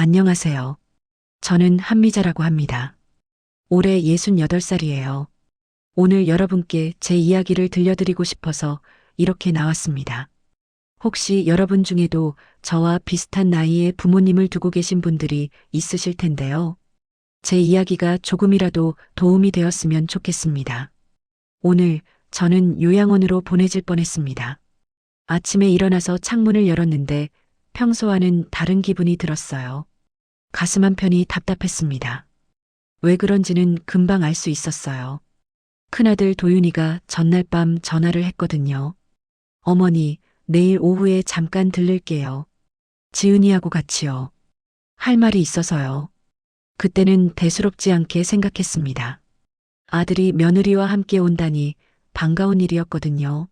안녕하세요. 저는 한미자라고 합니다. 올해 68살이에요. 오늘 여러분께 제 이야기를 들려드리고 싶어서 이렇게 나왔습니다. 혹시 여러분 중에도 저와 비슷한 나이의 부모님을 두고 계신 분들이 있으실 텐데요. 제 이야기가 조금이라도 도움이 되었으면 좋겠습니다. 오늘 저는 요양원으로 보내질 뻔했습니다. 아침에 일어나서 창문을 열었는데 평소와는 다른 기분이 들었어요. 가슴 한편이 답답했습니다. 왜 그런지는 금방 알 수 있었어요. 큰아들 도윤이가 전날 밤 전화를 했거든요. 어머니, 내일 오후에 잠깐 들를게요. 지은이하고 같이요. 할 말이 있어서요. 그때는 대수롭지 않게 생각했습니다. 아들이 며느리와 함께 온다니 반가운 일이었거든요.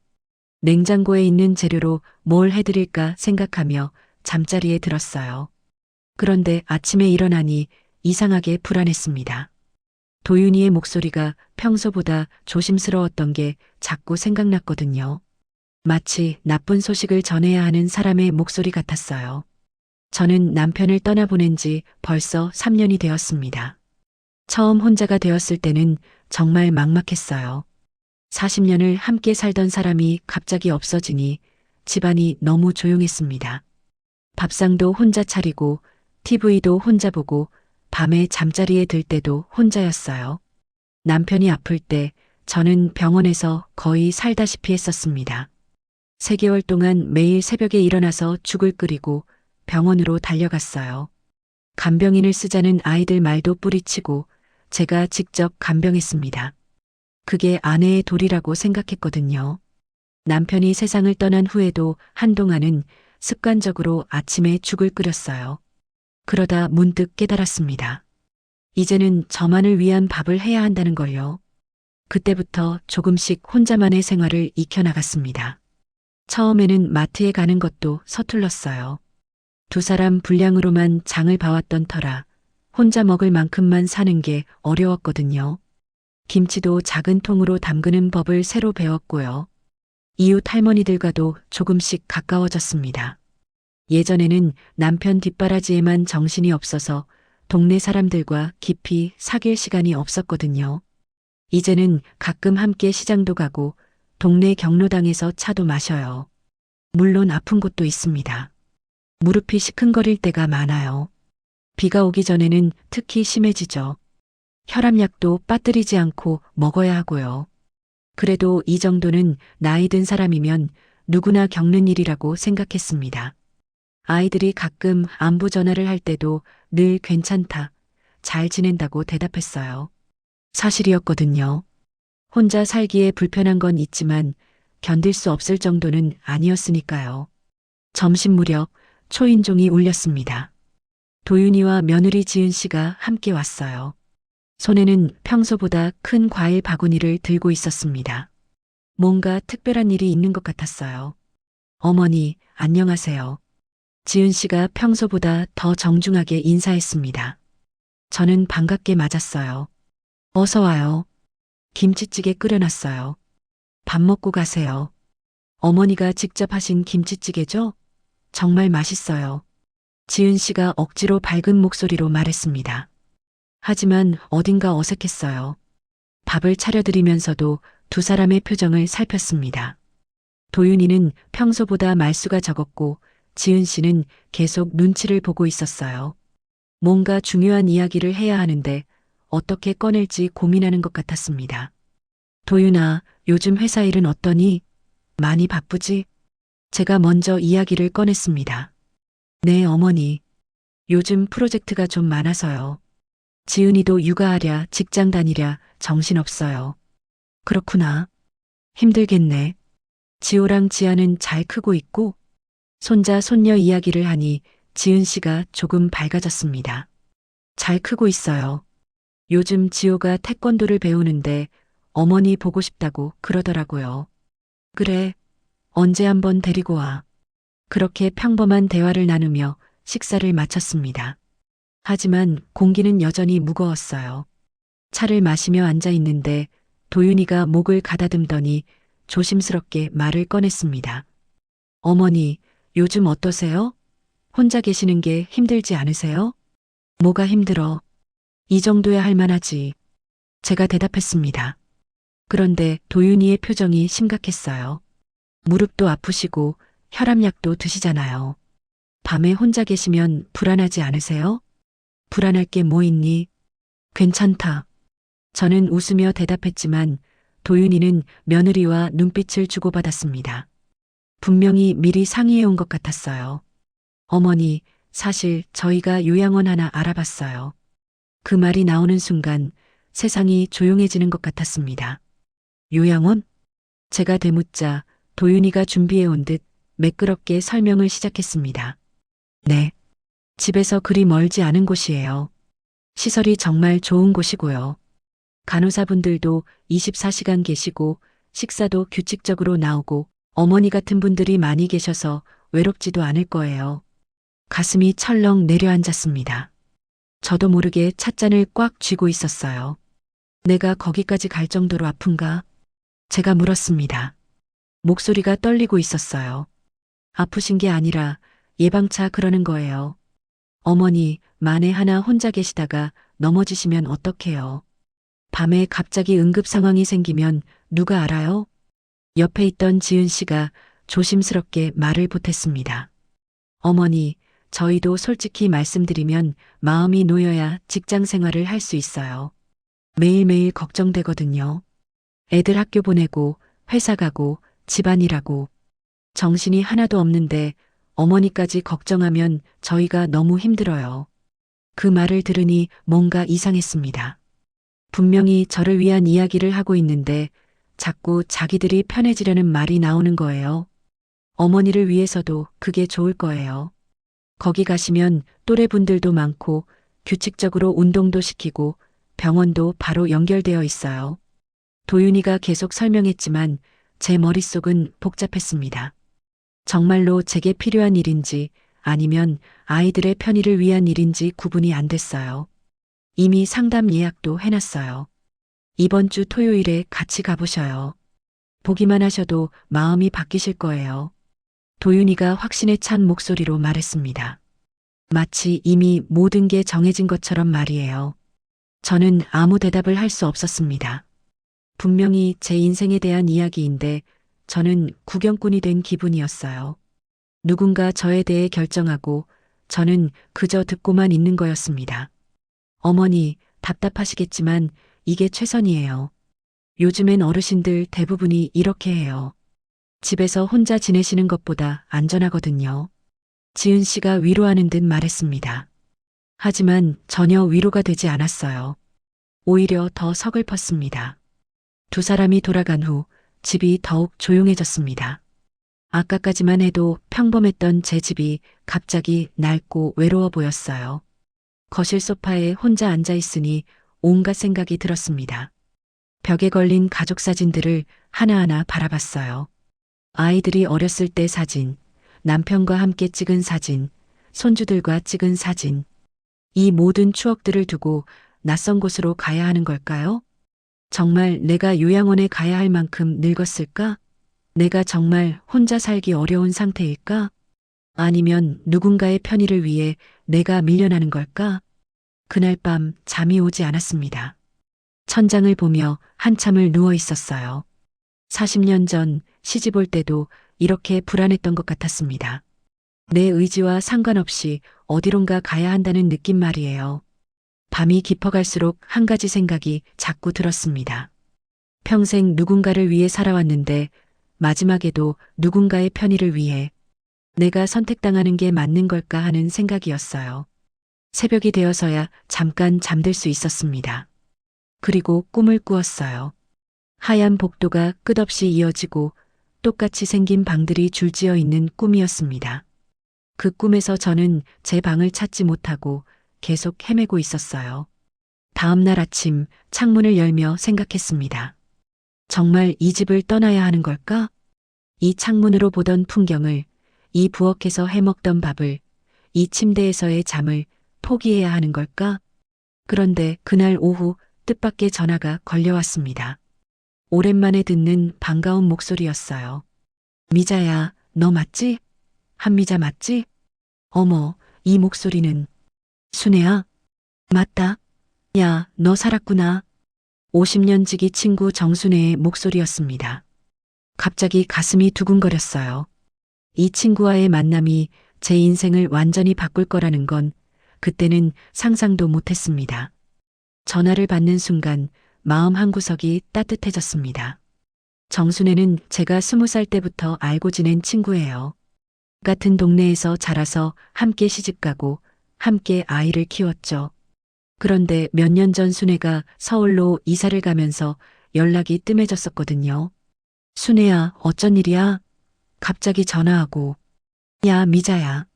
냉장고에 있는 재료로 뭘 해드릴까 생각하며 잠자리에 들었어요. 그런데 아침에 일어나니 이상하게 불안했습니다. 도윤이의 목소리가 평소보다 조심스러웠던 게 자꾸 생각났거든요. 마치 나쁜 소식을 전해야 하는 사람의 목소리 같았어요. 저는 남편을 떠나보낸 지 벌써 3년이 되었습니다. 처음 혼자가 되었을 때는 정말 막막했어요. 40년을 함께 살던 사람이 갑자기 없어지니 집안이 너무 조용했습니다. 밥상도 혼자 차리고 TV도 혼자 보고 밤에 잠자리에 들 때도 혼자였어요. 남편이 아플 때 저는 병원에서 거의 살다시피 했었습니다. 3개월 동안 매일 새벽에 일어나서 죽을 끓이고 병원으로 달려갔어요. 간병인을 쓰자는 아이들 말도 뿌리치고 제가 직접 간병했습니다. 그게 아내의 도리라고 생각했거든요. 남편이 세상을 떠난 후에도 한동안은 습관적으로 아침에 죽을 끓였어요. 그러다 문득 깨달았습니다. 이제는 저만을 위한 밥을 해야 한다는 걸요. 그때부터 조금씩 혼자만의 생활을 익혀나갔습니다. 처음에는 마트에 가는 것도 서툴렀어요. 2사람 분량으로만 장을 봐왔던 터라 혼자 먹을 만큼만 사는 게 어려웠거든요. 김치도 작은 통으로 담그는 법을 새로 배웠고요. 이웃 할머니들과도 조금씩 가까워졌습니다. 예전에는 남편 뒷바라지에만 정신이 없어서 동네 사람들과 깊이 사귈 시간이 없었거든요. 이제는 가끔 함께 시장도 가고 동네 경로당에서 차도 마셔요. 물론 아픈 곳도 있습니다. 무릎이 시큰거릴 때가 많아요. 비가 오기 전에는 특히 심해지죠. 혈압약도 빠뜨리지 않고 먹어야 하고요. 그래도 이 정도는 나이 든 사람이면 누구나 겪는 일이라고 생각했습니다. 아이들이 가끔 안부 전화를 할 때도 늘 괜찮다, 잘 지낸다고 대답했어요. 사실이었거든요. 혼자 살기에 불편한 건 있지만 견딜 수 없을 정도는 아니었으니까요. 점심 무렵 초인종이 울렸습니다. 도윤이와 며느리 지은 씨가 함께 왔어요. 손에는 평소보다 큰 과일 바구니를 들고 있었습니다. 뭔가 특별한 일이 있는 것 같았어요. 어머니, 안녕하세요. 지은 씨가 평소보다 더 정중하게 인사했습니다. 저는 반갑게 맞았어요. 어서 와요. 김치찌개 끓여놨어요. 밥 먹고 가세요. 어머니가 직접 하신 김치찌개죠? 정말 맛있어요. 지은 씨가 억지로 밝은 목소리로 말했습니다. 하지만 어딘가 어색했어요. 밥을 차려드리면서도 2사람의 표정을 살폈습니다. 도윤이는 평소보다 말수가 적었고 지은 씨는 계속 눈치를 보고 있었어요. 뭔가 중요한 이야기를 해야 하는데 어떻게 꺼낼지 고민하는 것 같았습니다. 도윤아, 요즘 회사 일은 어떠니? 많이 바쁘지? 제가 먼저 이야기를 꺼냈습니다. 네, 어머니. 요즘 프로젝트가 좀 많아서요. 지은이도 육아하랴 직장 다니랴 정신없어요. 그렇구나. 힘들겠네. 지호랑 지아는 잘 크고 있고 손자 손녀 이야기를 하니 지은 씨가 조금 밝아졌습니다. 잘 크고 있어요. 요즘 지호가 태권도를 배우는데 어머니 보고 싶다고 그러더라고요. 그래, 언제 한번 데리고 와. 그렇게 평범한 대화를 나누며 식사를 마쳤습니다. 하지만 공기는 여전히 무거웠어요. 차를 마시며 앉아 있는데 도윤이가 목을 가다듬더니 조심스럽게 말을 꺼냈습니다. 어머니, 요즘 어떠세요? 혼자 계시는 게 힘들지 않으세요? 뭐가 힘들어? 이 정도야 할 만하지. 제가 대답했습니다. 그런데 도윤이의 표정이 심각했어요. 무릎도 아프시고 혈압약도 드시잖아요. 밤에 혼자 계시면 불안하지 않으세요? 불안할 게 뭐 있니? 괜찮다. 저는 웃으며 대답했지만 도윤이는 며느리와 눈빛을 주고받았습니다. 분명히 미리 상의해 온 것 같았어요. 어머니, 사실 저희가 요양원 하나 알아봤어요. 그 말이 나오는 순간 세상이 조용해지는 것 같았습니다. 요양원? 제가 되묻자 도윤이가 준비해 온 듯 매끄럽게 설명을 시작했습니다. 네. 집에서 그리 멀지 않은 곳이에요. 시설이 정말 좋은 곳이고요. 간호사분들도 24시간 계시고 식사도 규칙적으로 나오고 어머니 같은 분들이 많이 계셔서 외롭지도 않을 거예요. 가슴이 철렁 내려앉았습니다. 저도 모르게 찻잔을 꽉 쥐고 있었어요. 내가 거기까지 갈 정도로 아픈가? 제가 물었습니다. 목소리가 떨리고 있었어요. 아프신 게 아니라 예방차 그러는 거예요. 어머니, 만에 하나 혼자 계시다가 넘어지시면 어떡해요? 밤에 갑자기 응급 상황이 생기면 누가 알아요? 옆에 있던 지은 씨가 조심스럽게 말을 보탰습니다. 어머니, 저희도 솔직히 말씀드리면 마음이 놓여야 직장 생활을 할 수 있어요. 매일매일 걱정되거든요. 애들 학교 보내고 회사 가고 집안일하고 정신이 하나도 없는데 어머니까지 걱정하면 저희가 너무 힘들어요. 그 말을 들으니 뭔가 이상했습니다. 분명히 저를 위한 이야기를 하고 있는데 자꾸 자기들이 편해지려는 말이 나오는 거예요. 어머니를 위해서도 그게 좋을 거예요. 거기 가시면 또래분들도 많고 규칙적으로 운동도 시키고 병원도 바로 연결되어 있어요. 도윤이가 계속 설명했지만 제 머릿속은 복잡했습니다. 정말로 제게 필요한 일인지 아니면 아이들의 편의를 위한 일인지 구분이 안 됐어요. 이미 상담 예약도 해놨어요. 이번 주 토요일에 같이 가보셔요. 보기만 하셔도 마음이 바뀌실 거예요. 도윤이가 확신에 찬 목소리로 말했습니다. 마치 이미 모든 게 정해진 것처럼 말이에요. 저는 아무 대답을 할 수 없었습니다. 분명히 제 인생에 대한 이야기인데 저는 구경꾼이 된 기분이었어요. 누군가 저에 대해 결정하고 저는 그저 듣고만 있는 거였습니다. 어머니, 답답하시겠지만 이게 최선이에요. 요즘엔 어르신들 대부분이 이렇게 해요. 집에서 혼자 지내시는 것보다 안전하거든요. 지은 씨가 위로하는 듯 말했습니다. 하지만 전혀 위로가 되지 않았어요. 오히려 더 서글펐습니다. 두 사람이 돌아간 후 집이 더욱 조용해졌습니다. 아까까지만 해도 평범했던 제 집이 갑자기 낡고 외로워 보였어요. 거실 소파에 혼자 앉아 있으니 온갖 생각이 들었습니다. 벽에 걸린 가족 사진들을 하나하나 바라봤어요. 아이들이 어렸을 때 사진, 남편과 함께 찍은 사진, 손주들과 찍은 사진. 이 모든 추억들을 두고 낯선 곳으로 가야 하는 걸까요? 정말 내가 요양원에 가야 할 만큼 늙었을까? 내가 정말 혼자 살기 어려운 상태일까? 아니면 누군가의 편의를 위해 내가 밀려나는 걸까? 그날 밤 잠이 오지 않았습니다. 천장을 보며 한참을 누워 있었어요. 40년 전 시집 올 때도 이렇게 불안했던 것 같았습니다. 내 의지와 상관없이 어디론가 가야 한다는 느낌 말이에요. 밤이 깊어갈수록 한 가지 생각이 자꾸 들었습니다. 평생 누군가를 위해 살아왔는데 마지막에도 누군가의 편의를 위해 내가 선택당하는 게 맞는 걸까 하는 생각이었어요. 새벽이 되어서야 잠깐 잠들 수 있었습니다. 그리고 꿈을 꾸었어요. 하얀 복도가 끝없이 이어지고 똑같이 생긴 방들이 줄지어 있는 꿈이었습니다. 그 꿈에서 저는 제 방을 찾지 못하고 계속 헤매고 있었어요. 다음 날 아침 창문을 열며 생각했습니다. 정말 이 집을 떠나야 하는 걸까? 이 창문으로 보던 풍경을, 이 부엌에서 해먹던 밥을, 이 침대에서의 잠을 포기해야 하는 걸까? 그런데 그날 오후 뜻밖의 전화가 걸려왔습니다. 오랜만에 듣는 반가운 목소리였어요. 미자야, 너 맞지? 한미자 맞지? 어머, 이 목소리는. 순애야? 맞다. 야, 너 살았구나. 50년 지기 친구 정순애의 목소리였습니다. 갑자기 가슴이 두근거렸어요. 이 친구와의 만남이 제 인생을 완전히 바꿀 거라는 건 그때는 상상도 못했습니다. 전화를 받는 순간 마음 한구석이 따뜻해졌습니다. 정순애는 제가 20살 때부터 알고 지낸 친구예요. 같은 동네에서 자라서 함께 시집가고 함께 아이를 키웠죠. 그런데 몇 년 전 순애가 서울로 이사를 가면서 연락이 뜸해졌었거든요. 순애야, 어쩐 일이야? 갑자기 전화하고. 야, 미자야.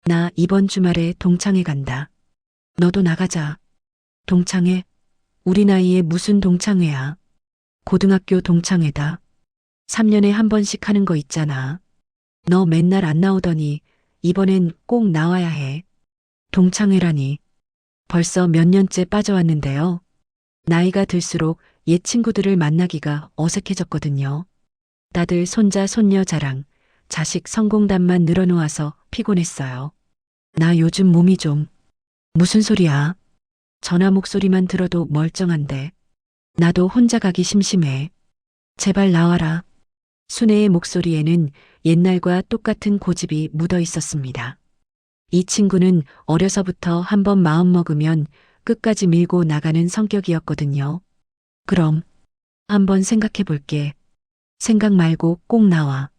나 이번 주말에 동창회 간다. 너도 나가자. 동창회? 우리 나이에 무슨 동창회야? 고등학교 동창회다. 3년에 한 번씩 하는 거 있잖아. 너 맨날 안 나오더니 이번엔 꼭 나와야 해. 동창회라니. 벌써 몇 년째 빠져왔는데요. 나이가 들수록 옛 친구들을 만나기가 어색해졌거든요. 다들 손자, 손녀 자랑, 자식 성공담만 늘어놓아서 피곤했어요. 나 요즘 몸이 좀. 무슨 소리야? 전화 목소리만 들어도 멀쩡한데. 나도 혼자 가기 심심해. 제발 나와라. 순애의 목소리에는 옛날과 똑같은 고집이 묻어 있었습니다. 이 친구는 어려서부터 한번 마음먹으면 끝까지 밀고 나가는 성격이었거든요. 그럼 한번 생각해 볼게. 생각 말고 꼭 나와.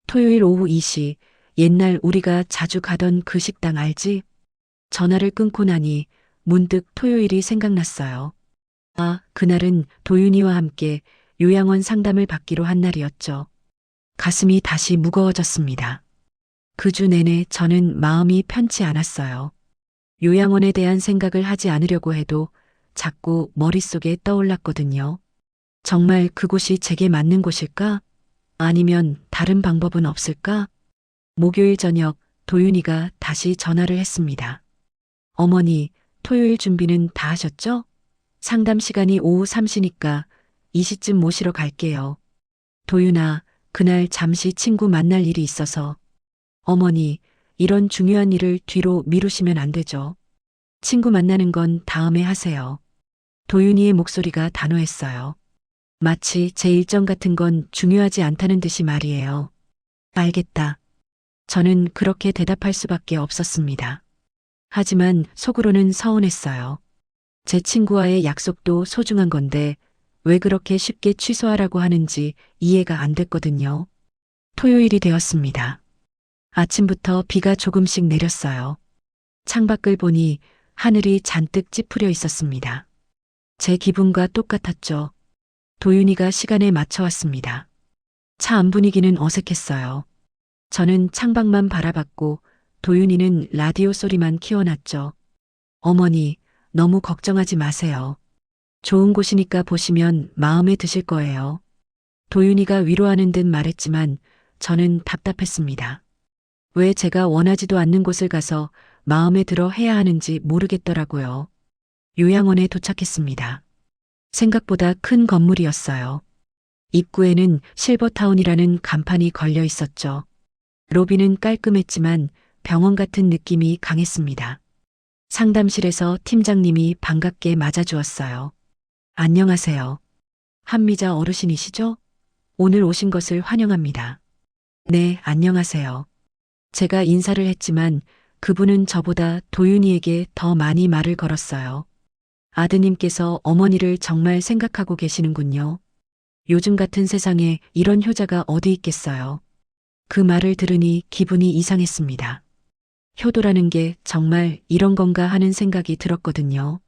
토요일 오후 2시, 옛날 우리가 자주 가던 그 식당 알지? 전화를 끊고 나니 문득 토요일이 생각났어요. 아, 그날은 도윤이와 함께 요양원 상담을 받기로 한 날이었죠. 가슴이 다시 무거워졌습니다. 그 주 내내 저는 마음이 편치 않았어요. 요양원에 대한 생각을 하지 않으려고 해도 자꾸 머릿속에 떠올랐거든요. 정말 그곳이 제게 맞는 곳일까? 아니면 다른 방법은 없을까? 목요일 저녁 도윤이가 다시 전화를 했습니다. 어머니, 토요일 준비는 다 하셨죠? 상담 시간이 오후 3시니까 이 시쯤 모시러 갈게요. 도윤아, 그날 잠시 친구 만날 일이 있어서. 어머니, 이런 중요한 일을 뒤로 미루시면 안 되죠. 친구 만나는 건 다음에 하세요. 도윤이의 목소리가 단호했어요. 마치 제 일정 같은 건 중요하지 않다는 듯이 말이에요. 알겠다. 저는 그렇게 대답할 수밖에 없었습니다. 하지만 속으로는 서운했어요. 제 친구와의 약속도 소중한 건데 왜 그렇게 쉽게 취소하라고 하는지 이해가 안 됐거든요. 토요일이 되었습니다. 아침부터 비가 조금씩 내렸어요. 창밖을 보니 하늘이 잔뜩 찌푸려 있었습니다. 제 기분과 똑같았죠. 도윤이가 시간에 맞춰 왔습니다. 차 안 분위기는 어색했어요. 저는 창밖만 바라봤고 도윤이는 라디오 소리만 키워놨죠. 어머니, 너무 걱정하지 마세요. 좋은 곳이니까 보시면 마음에 드실 거예요. 도윤이가 위로하는 듯 말했지만 저는 답답했습니다. 왜 제가 원하지도 않는 곳을 가서 마음에 들어 해야 하는지 모르겠더라고요. 요양원에 도착했습니다. 생각보다 큰 건물이었어요. 입구에는 실버타운이라는 간판이 걸려 있었죠. 로비는 깔끔했지만 병원 같은 느낌이 강했습니다. 상담실에서 팀장님이 반갑게 맞아주었어요. 안녕하세요. 한미자 어르신이시죠? 오늘 오신 것을 환영합니다. 네, 안녕하세요. 제가 인사를 했지만 그분은 저보다 도윤이에게 더 많이 말을 걸었어요. 아드님께서 어머니를 정말 생각하고 계시는군요. 요즘 같은 세상에 이런 효자가 어디 있겠어요. 그 말을 들으니 기분이 이상했습니다. 효도라는 게 정말 이런 건가 하는 생각이 들었거든요.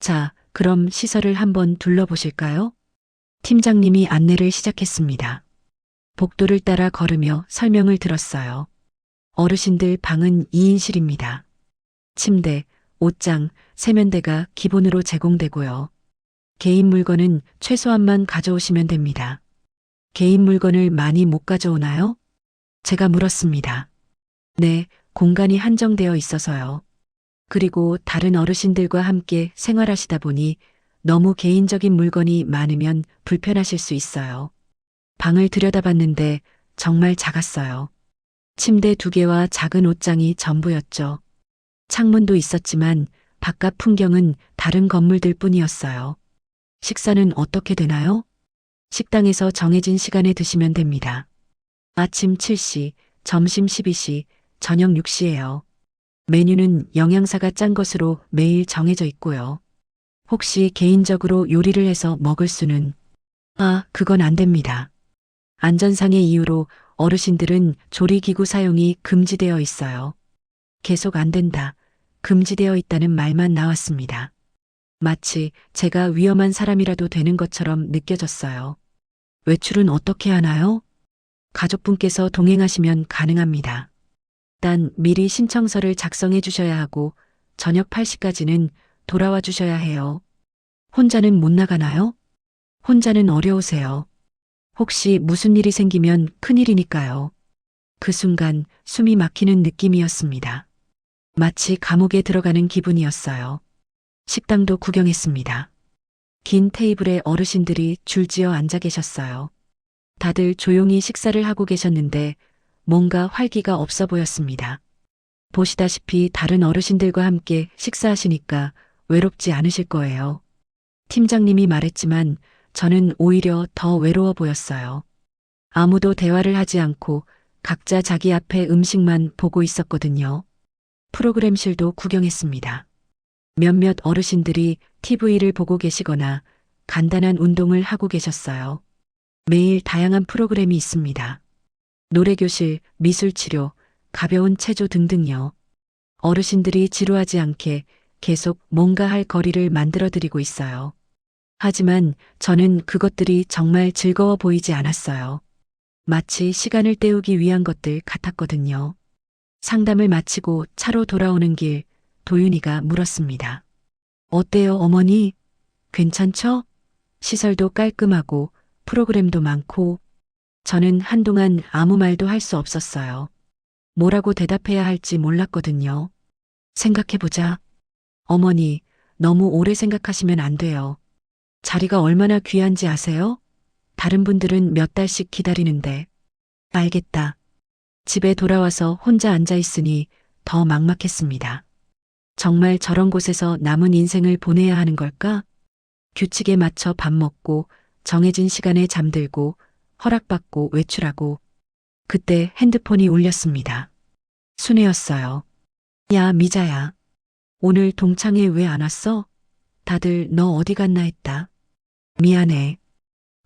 자, 그럼 시설을 한번 둘러보실까요? 팀장님이 안내를 시작했습니다. 복도를 따라 걸으며 설명을 들었어요. 어르신들 방은 2인실입니다. 침대, 옷장, 세면대가 기본으로 제공되고요. 개인 물건은 최소한만 가져오시면 됩니다. 개인 물건을 많이 못 가져오나요? 제가 물었습니다. 네, 공간이 한정되어 있어서요. 그리고 다른 어르신들과 함께 생활하시다 보니 너무 개인적인 물건이 많으면 불편하실 수 있어요. 방을 들여다봤는데 정말 작았어요. 침대 2개와 작은 옷장이 전부였죠. 창문도 있었지만 바깥 풍경은 다른 건물들 뿐이었어요. 식사는 어떻게 되나요? 식당에서 정해진 시간에 드시면 됩니다. 아침 7시, 점심 12시, 저녁 6시예요. 메뉴는 영양사가 짠 것으로 매일 정해져 있고요. 혹시 개인적으로 요리를 해서 먹을 수는? 그건 안 됩니다. 안전상의 이유로 어르신들은 조리기구 사용이 금지되어 있어요. 계속 안 된다. 금지되어 있다는 말만 나왔습니다. 마치 제가 위험한 사람이라도 되는 것처럼 느껴졌어요. 외출은 어떻게 하나요? 가족분께서 동행하시면 가능합니다. 단 미리 신청서를 작성해 주셔야 하고 저녁 8시까지는 돌아와 주셔야 해요. 혼자는 못 나가나요? 혼자는 어려우세요. 혹시 무슨 일이 생기면 큰일이니까요. 그 순간 숨이 막히는 느낌이었습니다. 마치 감옥에 들어가는 기분이었어요. 식당도 구경했습니다. 긴 테이블에 어르신들이 줄지어 앉아 계셨어요. 다들 조용히 식사를 하고 계셨는데 뭔가 활기가 없어 보였습니다. 보시다시피 다른 어르신들과 함께 식사하시니까 외롭지 않으실 거예요. 팀장님이 말했지만 저는 오히려 더 외로워 보였어요. 아무도 대화를 하지 않고 각자 자기 앞에 음식만 보고 있었거든요. 프로그램실도 구경했습니다. 몇몇 어르신들이 TV를 보고 계시거나 간단한 운동을 하고 계셨어요. 매일 다양한 프로그램이 있습니다. 노래교실, 미술치료, 가벼운 체조 등등요. 어르신들이 지루하지 않게 계속 뭔가 할 거리를 만들어 드리고 있어요. 하지만 저는 그것들이 정말 즐거워 보이지 않았어요. 마치 시간을 때우기 위한 것들 같았거든요. 상담을 마치고 차로 돌아오는 길, 도윤이가 물었습니다. 어때요, 어머니? 괜찮죠? 시설도 깔끔하고 프로그램도 많고. 저는 한동안 아무 말도 할 수 없었어요. 뭐라고 대답해야 할지 몰랐거든요. 생각해보자. 어머니, 너무 오래 생각하시면 안 돼요. 자리가 얼마나 귀한지 아세요? 다른 분들은 몇 달씩 기다리는데. 알겠다. 집에 돌아와서 혼자 앉아 있으니 더 막막했습니다. 정말 저런 곳에서 남은 인생을 보내야 하는 걸까? 규칙에 맞춰 밥 먹고 정해진 시간에 잠들고 허락받고 외출하고. 그때 핸드폰이 울렸습니다. 순애였어요. 야, 미자야. 오늘 동창회 왜 안 왔어? 다들 너 어디 갔나 했다. 미안해.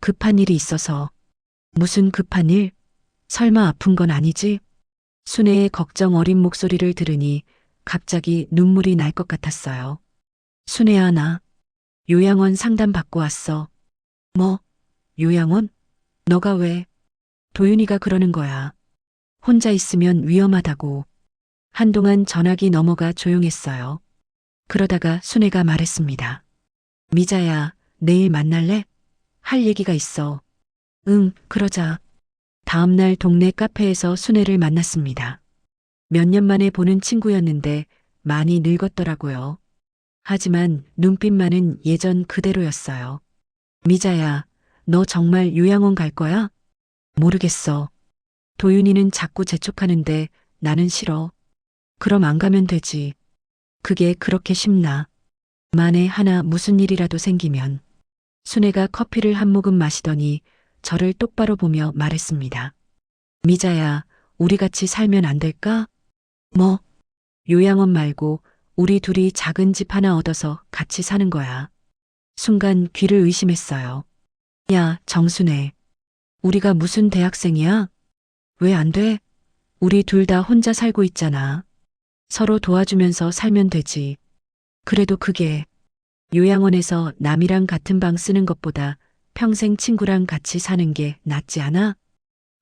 급한 일이 있어서. 무슨 급한 일? 설마 아픈 건 아니지? 순애의 걱정 어린 목소리를 들으니 갑자기 눈물이 날 것 같았어요. 순애야, 나 요양원 상담 받고 왔어. 뭐? 요양원? 너가 왜? 도윤이가 그러는 거야. 혼자 있으면 위험하다고. 한동안 전화기 넘어가 조용했어요. 그러다가 순애가 말했습니다. 미자야, 내일 만날래? 할 얘기가 있어. 응, 그러자. 다음날 동네 카페에서 순애를 만났습니다. 몇 년 만에 보는 친구였는데 많이 늙었더라고요. 하지만 눈빛만은 예전 그대로였어요. 미자야, 너 정말 요양원 갈 거야? 모르겠어. 도윤이는 자꾸 재촉하는데 나는 싫어. 그럼 안 가면 되지. 그게 그렇게 쉽나. 만에 하나 무슨 일이라도 생기면. 순애가 커피를 한 모금 마시더니 저를 똑바로 보며 말했습니다. 미자야, 우리 같이 살면 안 될까? 뭐? 요양원 말고 우리 둘이 작은 집 하나 얻어서 같이 사는 거야. 순간 귀를 의심했어요. 야, 정순애. 우리가 무슨 대학생이야? 왜 안 돼? 우리 둘 다 혼자 살고 있잖아. 서로 도와주면서 살면 되지. 그래도 그게 요양원에서 남이랑 같은 방 쓰는 것보다 평생 친구랑 같이 사는 게 낫지 않아?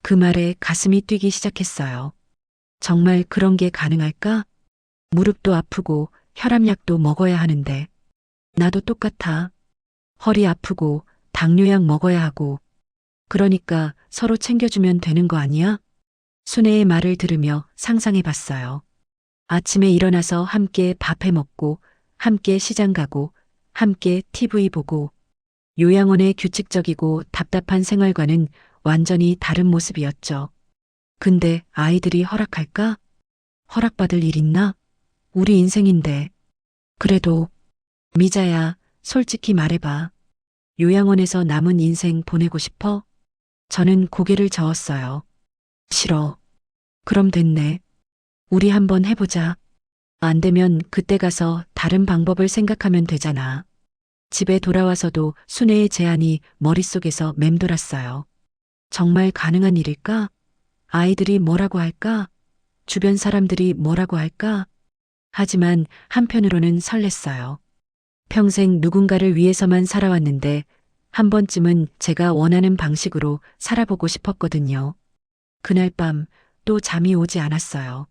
그 말에 가슴이 뛰기 시작했어요. 정말 그런 게 가능할까? 무릎도 아프고 혈압약도 먹어야 하는데. 나도 똑같아. 허리 아프고 당뇨약 먹어야 하고. 그러니까 서로 챙겨주면 되는 거 아니야? 순애의 말을 들으며 상상해 봤어요. 아침에 일어나서 함께 밥해 먹고, 함께 시장 가고, 함께 TV 보고. 요양원의 규칙적이고 답답한 생활과는 완전히 다른 모습이었죠. 근데 아이들이 허락할까? 허락받을 일 있나? 우리 인생인데. 그래도 미자야, 솔직히 말해봐. 요양원에서 남은 인생 보내고 싶어? 저는 고개를 저었어요. 싫어. 그럼 됐네. 우리 한번 해보자. 안 되면 그때 가서 다른 방법을 생각하면 되잖아. 집에 돌아와서도 순애의 제안이 머릿속에서 맴돌았어요. 정말 가능한 일일까? 아이들이 뭐라고 할까? 주변 사람들이 뭐라고 할까? 하지만 한편으로는 설렜어요. 평생 누군가를 위해서만 살아왔는데 한 번쯤은 제가 원하는 방식으로 살아보고 싶었거든요. 그날 밤 또 잠이 오지 않았어요.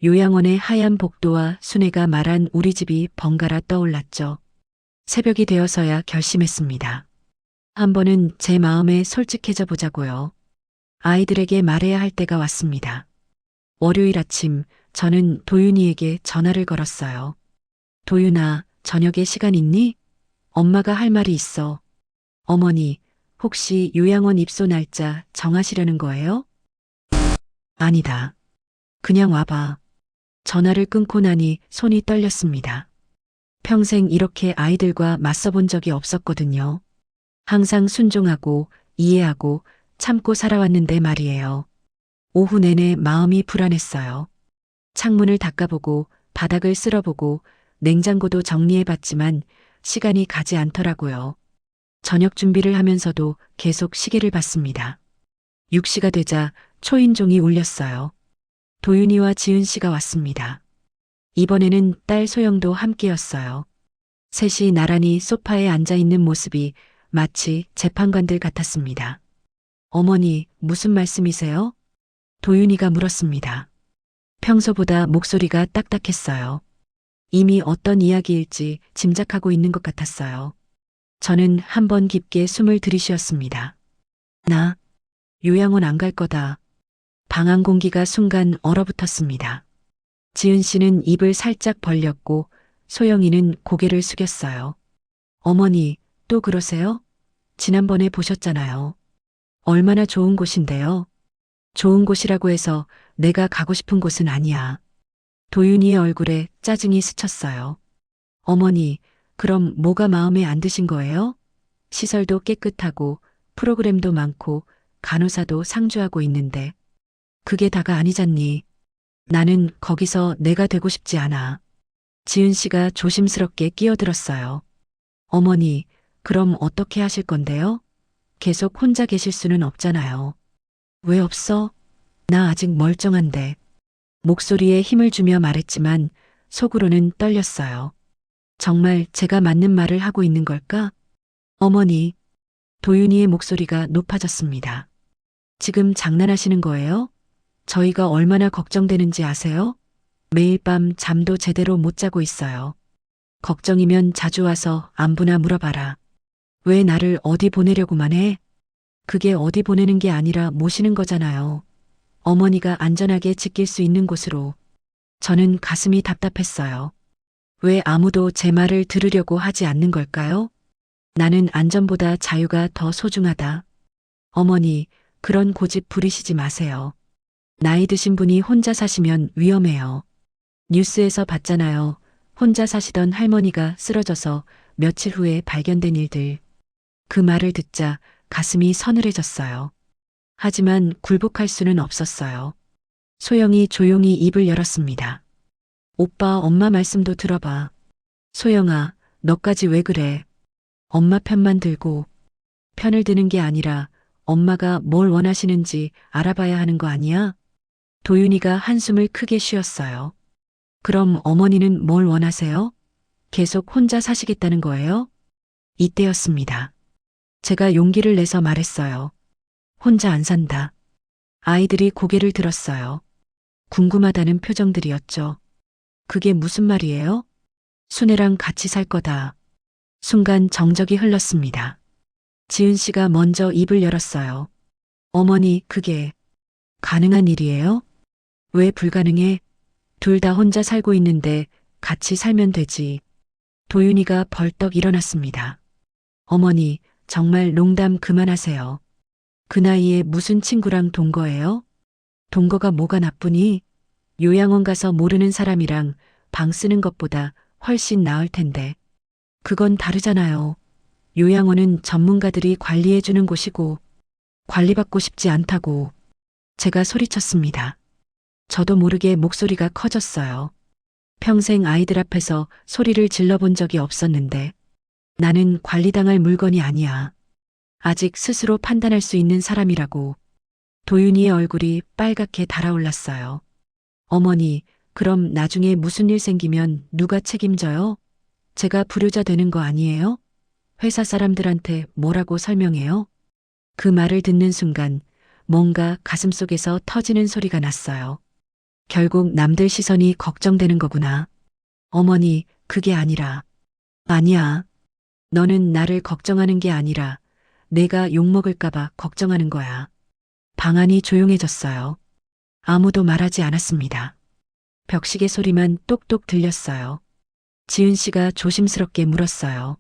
요양원의 하얀 복도와 순애가 말한 우리 집이 번갈아 떠올랐죠. 새벽이 되어서야 결심했습니다. 한 번은 제 마음에 솔직해져 보자고요. 아이들에게 말해야 할 때가 왔습니다. 월요일 아침 저는 도윤이에게 전화를 걸었어요. 도윤아, 저녁에 시간 있니? 엄마가 할 말이 있어. 어머니, 혹시 요양원 입소 날짜 정하시려는 거예요? 아니다. 그냥 와봐. 전화를 끊고 나니 손이 떨렸습니다. 평생 이렇게 아이들과 맞서본 적이 없었거든요. 항상 순종하고 이해하고 참고 살아왔는데 말이에요. 오후 내내 마음이 불안했어요. 창문을 닦아보고 바닥을 쓸어보고 냉장고도 정리해봤지만 시간이 가지 않더라고요. 저녁 준비를 하면서도 계속 시계를 봤습니다. 6시가 되자 초인종이 울렸어요. 도윤이와 지은 씨가 왔습니다. 이번에는 딸 소영도 함께였어요. 셋이 나란히 소파에 앉아 있는 모습이 마치 재판관들 같았습니다. 어머니, 무슨 말씀이세요? 도윤이가 물었습니다. 평소보다 목소리가 딱딱했어요. 이미 어떤 이야기일지 짐작하고 있는 것 같았어요. 저는 한번 깊게 숨을 들이쉬었습니다. 나 요양원 안 갈 거다. 방 안 공기가 순간 얼어붙었습니다. 지은 씨는 입을 살짝 벌렸고 소영이는 고개를 숙였어요. 어머니, 또 그러세요? 지난번에 보셨잖아요. 얼마나 좋은 곳인데요. 좋은 곳이라고 해서 내가 가고 싶은 곳은 아니야. 도윤이의 얼굴에 짜증이 스쳤어요. 어머니, 그럼 뭐가 마음에 안 드신 거예요? 시설도 깨끗하고 프로그램도 많고 간호사도 상주하고 있는데 그게 다가 아니잖니. 나는 거기서 내가 되고 싶지 않아. 지은 씨가 조심스럽게 끼어들었어요. 어머니, 그럼 어떻게 하실 건데요? 계속 혼자 계실 수는 없잖아요. 왜 없어? 나 아직 멀쩡한데. 목소리에 힘을 주며 말했지만 속으로는 떨렸어요. 정말 제가 맞는 말을 하고 있는 걸까? 어머니, 도윤이의 목소리가 높아졌습니다. 지금 장난하시는 거예요? 저희가 얼마나 걱정되는지 아세요? 매일 밤 잠도 제대로 못 자고 있어요. 걱정이면 자주 와서 안부나 물어봐라. 왜 나를 어디 보내려고만 해? 그게 어디 보내는 게 아니라 모시는 거잖아요. 어머니가 안전하게 지킬 수 있는 곳으로. 저는 가슴이 답답했어요. 왜 아무도 제 말을 들으려고 하지 않는 걸까요? 나는 안전보다 자유가 더 소중하다. 어머니, 그런 고집 부리시지 마세요. 나이 드신 분이 혼자 사시면 위험해요. 뉴스에서 봤잖아요. 혼자 사시던 할머니가 쓰러져서 며칠 후에 발견된 일들. 그 말을 듣자 가슴이 서늘해졌어요. 하지만 굴복할 수는 없었어요. 소영이 조용히 입을 열었습니다. 오빠, 엄마 말씀도 들어봐. 소영아, 너까지 왜 그래? 엄마 편만 들고. 편을 드는 게 아니라 엄마가 뭘 원하시는지 알아봐야 하는 거 아니야? 도윤이가 한숨을 크게 쉬었어요. 그럼 어머니는 뭘 원하세요? 계속 혼자 사시겠다는 거예요? 이때였습니다. 제가 용기를 내서 말했어요. 혼자 안 산다. 아이들이 고개를 들었어요. 궁금하다는 표정들이었죠. 그게 무슨 말이에요? 순애랑 같이 살 거다. 순간 정적이 흘렀습니다. 지은 씨가 먼저 입을 열었어요. 어머니, 그게 가능한 일이에요? 왜 불가능해? 둘 다 혼자 살고 있는데 같이 살면 되지. 도윤이가 벌떡 일어났습니다. 어머니, 정말 농담 그만하세요. 그 나이에 무슨 친구랑 동거예요? 동거가 뭐가 나쁘니? 요양원 가서 모르는 사람이랑 방 쓰는 것보다 훨씬 나을 텐데. 그건 다르잖아요. 요양원은 전문가들이 관리해주는 곳이고 관리받고 싶지 않다고 제가 소리쳤습니다. 저도 모르게 목소리가 커졌어요. 평생 아이들 앞에서 소리를 질러본 적이 없었는데 나는 관리당할 물건이 아니야. 아직 스스로 판단할 수 있는 사람이라고. 도윤이의 얼굴이 빨갛게 달아올랐어요. 어머니, 그럼 나중에 무슨 일 생기면 누가 책임져요? 제가 불효자 되는 거 아니에요? 회사 사람들한테 뭐라고 설명해요? 그 말을 듣는 순간 뭔가 가슴속에서 터지는 소리가 났어요. 결국 남들 시선이 걱정되는 거구나. 어머니, 그게 아니라. 아니야. 너는 나를 걱정하는 게 아니라 내가 욕먹을까봐 걱정하는 거야. 방 안이 조용해졌어요. 아무도 말하지 않았습니다. 벽시계 소리만 똑똑 들렸어요. 지은 씨가 조심스럽게 물었어요.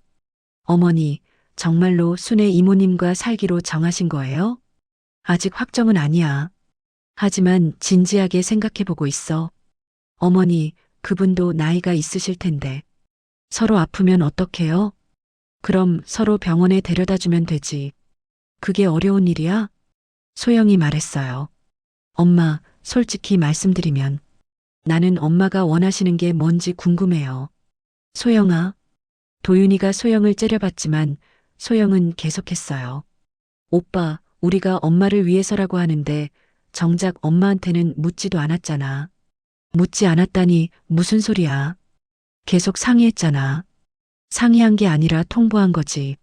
어머니, 정말로 순애 이모님과 살기로 정하신 거예요? 아직 확정은 아니야. 하지만 진지하게 생각해보고 있어. 어머니, 그분도 나이가 있으실 텐데. 서로 아프면 어떡해요? 그럼 서로 병원에 데려다 주면 되지. 그게 어려운 일이야? 소영이 말했어요. 엄마, 솔직히 말씀드리면 나는 엄마가 원하시는 게 뭔지 궁금해요. 소영아. 도윤이가 소영을 째려봤지만 소영은 계속했어요. 오빠, 우리가 엄마를 위해서라고 하는데 정작 엄마한테는 묻지도 않았잖아. 묻지 않았다니 무슨 소리야. 계속 상의했잖아. 상의한 게 아니라 통보한 거지.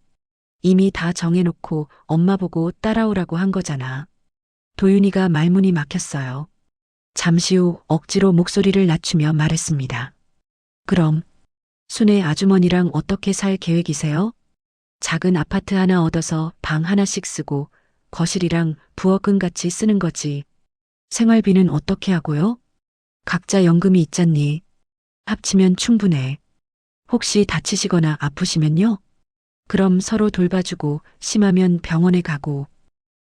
이미 다 정해놓고 엄마 보고 따라오라고 한 거잖아. 도윤이가 말문이 막혔어요. 잠시 후 억지로 목소리를 낮추며 말했습니다. 그럼 순애 아주머니랑 어떻게 살 계획이세요? 작은 아파트 하나 얻어서 방 하나씩 쓰고 거실이랑 부엌은 같이 쓰는 거지. 생활비는 어떻게 하고요? 각자 연금이 있잖니. 합치면 충분해. 혹시 다치시거나 아프시면요? 그럼 서로 돌봐주고 심하면 병원에 가고.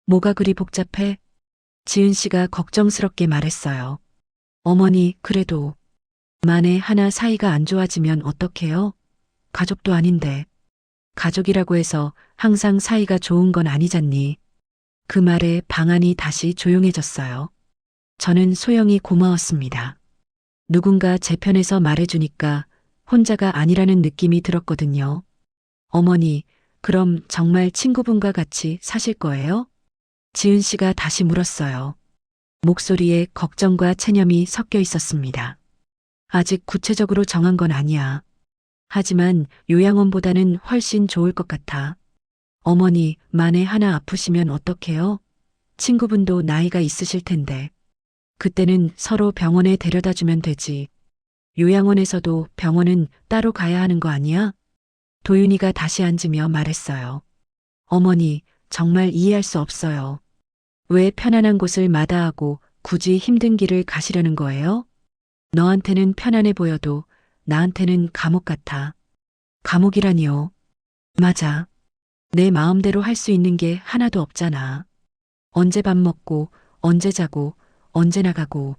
뭐가 그리 복잡해? 지은 씨가 걱정스럽게 말했어요. 어머니, 그래도 만에 하나 사이가 안 좋아지면 어떡해요? 가족도 아닌데. 가족이라고 해서 항상 사이가 좋은 건 아니잖니. 그 말에 방 안이 다시 조용해졌어요. 저는 소영이 고마웠습니다. 누군가 제 편에서 말해주니까 혼자가 아니라는 느낌이 들었거든요. 어머니, 그럼 정말 친구분과 같이 사실 거예요? 지은 씨가 다시 물었어요. 목소리에 걱정과 체념이 섞여 있었습니다. 아직 구체적으로 정한 건 아니야. 하지만 요양원보다는 훨씬 좋을 것 같아. 어머니, 만에 하나 아프시면 어떡해요? 친구분도 나이가 있으실 텐데. 그때는 서로 병원에 데려다 주면 되지. 요양원에서도 병원은 따로 가야 하는 거 아니야? 도윤이가 다시 앉으며 말했어요. 어머니, 정말 이해할 수 없어요. 왜 편안한 곳을 마다하고 굳이 힘든 길을 가시려는 거예요? 너한테는 편안해 보여도 나한테는 감옥 같아. 감옥이라니요. 맞아. 내 마음대로 할 수 있는 게 하나도 없잖아. 언제 밥 먹고, 언제 자고, 언제 나가고.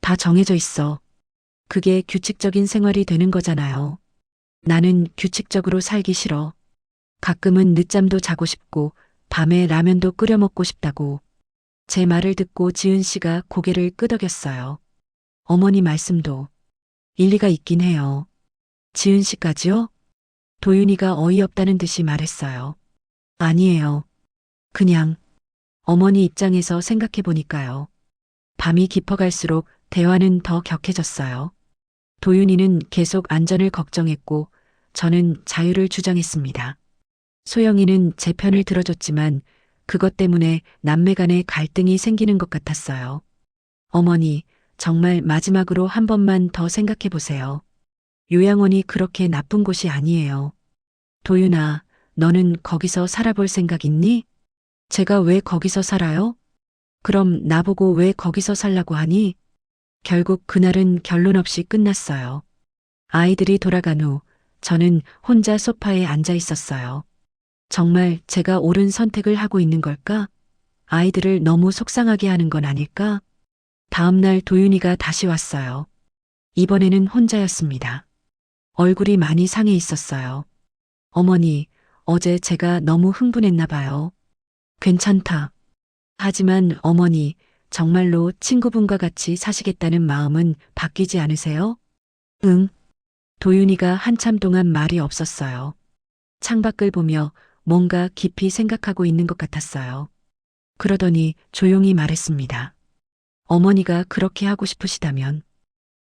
다 정해져 있어. 그게 규칙적인 생활이 되는 거잖아요. 나는 규칙적으로 살기 싫어. 가끔은 늦잠도 자고 싶고, 밤에 라면도 끓여 먹고 싶다고. 제 말을 듣고 지은 씨가 고개를 끄덕였어요. 어머니 말씀도 일리가 있긴 해요. 지은 씨까지요? 도윤이가 어이없다는 듯이 말했어요. 아니에요. 그냥 어머니 입장에서 생각해 보니까요. 밤이 깊어갈수록 대화는 더 격해졌어요. 도윤이는 계속 안전을 걱정했고 저는 자유를 주장했습니다. 소영이는 제 편을 들어줬지만 그것 때문에 남매 간의 갈등이 생기는 것 같았어요. 어머니, 정말 마지막으로 한 번만 더 생각해 보세요. 요양원이 그렇게 나쁜 곳이 아니에요. 도윤아, 너는 거기서 살아볼 생각 있니? 제가 왜 거기서 살아요? 그럼 나보고 왜 거기서 살라고 하니? 결국 그날은 결론 없이 끝났어요. 아이들이 돌아간 후 저는 혼자 소파에 앉아 있었어요. 정말 제가 옳은 선택을 하고 있는 걸까? 아이들을 너무 속상하게 하는 건 아닐까? 다음 날 도윤이가 다시 왔어요. 이번에는 혼자였습니다. 얼굴이 많이 상해 있었어요. 어머니, 어제 제가 너무 흥분했나 봐요. 괜찮다. 하지만 어머니, 정말로 친구분과 같이 사시겠다는 마음은 바뀌지 않으세요? 응. 도윤이가 한참 동안 말이 없었어요. 창밖을 보며 뭔가 깊이 생각하고 있는 것 같았어요. 그러더니 조용히 말했습니다. 어머니가 그렇게 하고 싶으시다면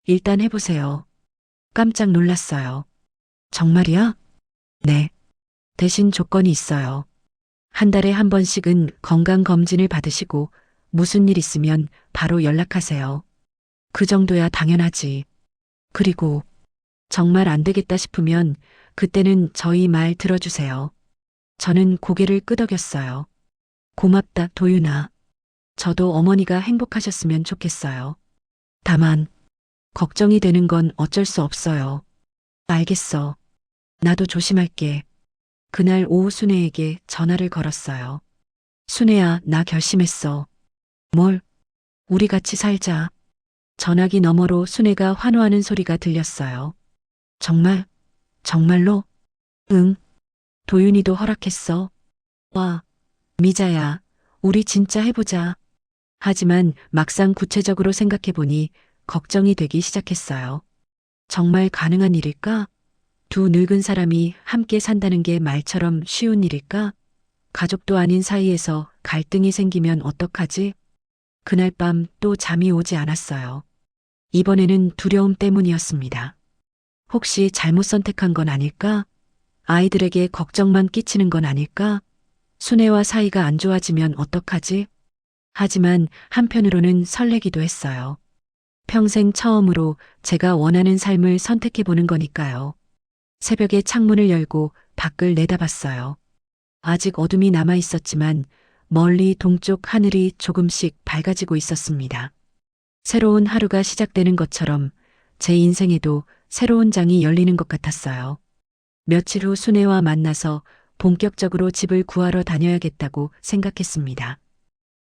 일단 해보세요. 깜짝 놀랐어요. 정말이야? 네. 대신 조건이 있어요. 한 달에 한 번씩은 건강검진을 받으시고 무슨 일 있으면 바로 연락하세요. 그 정도야 당연하지. 그리고 정말 안 되겠다 싶으면 그때는 저희 말 들어주세요. 저는 고개를 끄덕였어요. 고맙다, 도윤아. 저도 어머니가 행복하셨으면 좋겠어요. 다만, 걱정이 되는 건 어쩔 수 없어요. 알겠어. 나도 조심할게. 그날 오후 순애에게 전화를 걸었어요. 순애야, 나 결심했어. 뭘? 우리 같이 살자. 전화기 너머로 순애가 환호하는 소리가 들렸어요. 정말? 정말로? 응. 도윤이도 허락했어. 와, 미자야, 우리 진짜 해보자. 하지만 막상 구체적으로 생각해보니 걱정이 되기 시작했어요. 정말 가능한 일일까? 두 늙은 사람이 함께 산다는 게 말처럼 쉬운 일일까? 가족도 아닌 사이에서 갈등이 생기면 어떡하지? 그날 밤 또 잠이 오지 않았어요. 이번에는 두려움 때문이었습니다. 혹시 잘못 선택한 건 아닐까? 아이들에게 걱정만 끼치는 건 아닐까? 순애와 사이가 안 좋아지면 어떡하지? 하지만 한편으로는 설레기도 했어요. 평생 처음으로 제가 원하는 삶을 선택해 보는 거니까요. 새벽에 창문을 열고 밖을 내다봤어요. 아직 어둠이 남아 있었지만 멀리 동쪽 하늘이 조금씩 밝아지고 있었습니다. 새로운 하루가 시작되는 것처럼 제 인생에도 새로운 장이 열리는 것 같았어요. 며칠 후 순애와 만나서 본격적으로 집을 구하러 다녀야겠다고 생각했습니다.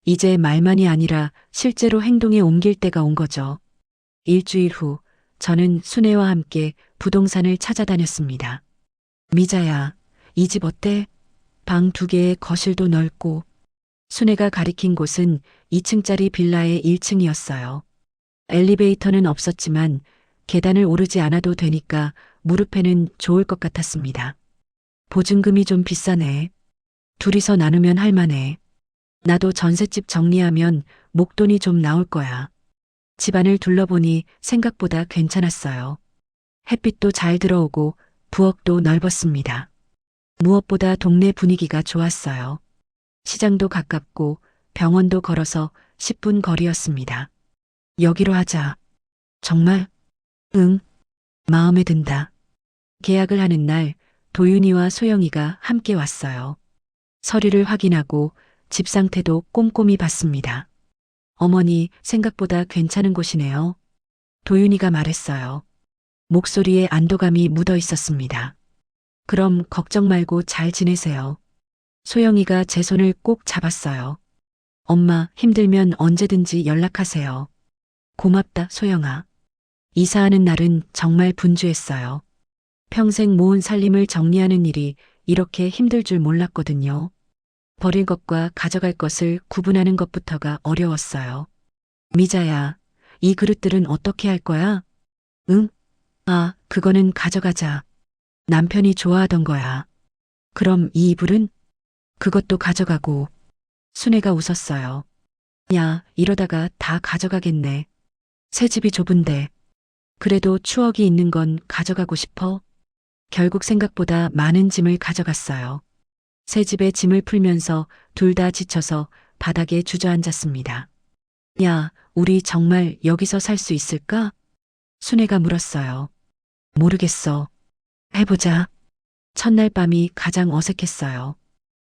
이제 말만이 아니라 실제로 행동에 옮길 때가 온 거죠. 일주일 후 저는 순애와 함께 부동산을 찾아다녔습니다. 미자야, 이 집 어때? 방 2개에 거실도 넓고. 순애가 가리킨 곳은 2층짜리 빌라의 1층이었어요. 엘리베이터는 없었지만 계단을 오르지 않아도 되니까 무릎에는 좋을 것 같았습니다. 보증금이 좀 비싸네. 둘이서 나누면 할만해. 나도 전셋집 정리하면 목돈이 좀 나올 거야. 집안을 둘러보니 생각보다 괜찮았어요. 햇빛도 잘 들어오고 부엌도 넓었습니다. 무엇보다 동네 분위기가 좋았어요. 시장도 가깝고 병원도 걸어서 10분 거리였습니다. 여기로 하자. 정말? 응. 마음에 든다. 계약을 하는 날 도윤이와 소영이가 함께 왔어요. 서류를 확인하고 집 상태도 꼼꼼히 봤습니다. 어머니, 생각보다 괜찮은 곳이네요. 도윤이가 말했어요. 목소리에 안도감이 묻어 있었습니다. 그럼 걱정 말고 잘 지내세요. 소영이가 제 손을 꼭 잡았어요. 엄마, 힘들면 언제든지 연락하세요. 고맙다, 소영아. 이사하는 날은 정말 분주했어요. 평생 모은 살림을 정리하는 일이 이렇게 힘들 줄 몰랐거든요. 버릴 것과 가져갈 것을 구분하는 것부터가 어려웠어요. 미자야, 이 그릇들은 어떻게 할 거야? 응? 아, 그거는 가져가자. 남편이 좋아하던 거야. 그럼 이 이불은? 그것도 가져가고. 순애가 웃었어요. 야, 이러다가 다 가져가겠네. 새 집이 좁은데. 그래도 추억이 있는 건 가져가고 싶어? 결국 생각보다 많은 짐을 가져갔어요. 새 집에 짐을 풀면서 둘 다 지쳐서 바닥에 주저앉았습니다. 야, 우리 정말 여기서 살 수 있을까? 순애가 물었어요. 모르겠어. 해보자. 첫날 밤이 가장 어색했어요.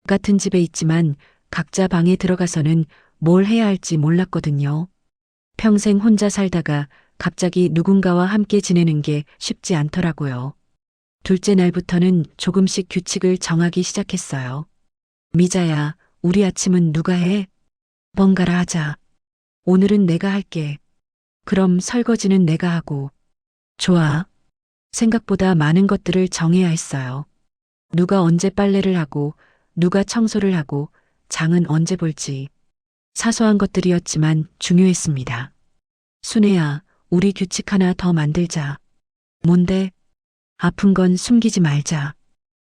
같은 집에 있지만 각자 방에 들어가서는 뭘 해야 할지 몰랐거든요. 평생 혼자 살다가 갑자기 누군가와 함께 지내는 게 쉽지 않더라고요. 둘째 날부터는 조금씩 규칙을 정하기 시작했어요. 미자야, 우리 아침은 누가 해? 번갈아 하자. 오늘은 내가 할게. 그럼 설거지는 내가 하고. 좋아. 생각보다 많은 것들을 정해야 했어요. 누가 언제 빨래를 하고, 누가 청소를 하고, 장은 언제 볼지. 사소한 것들이었지만 중요했습니다. 순애야, 우리 규칙 하나 더 만들자. 뭔데? 아픈 건 숨기지 말자.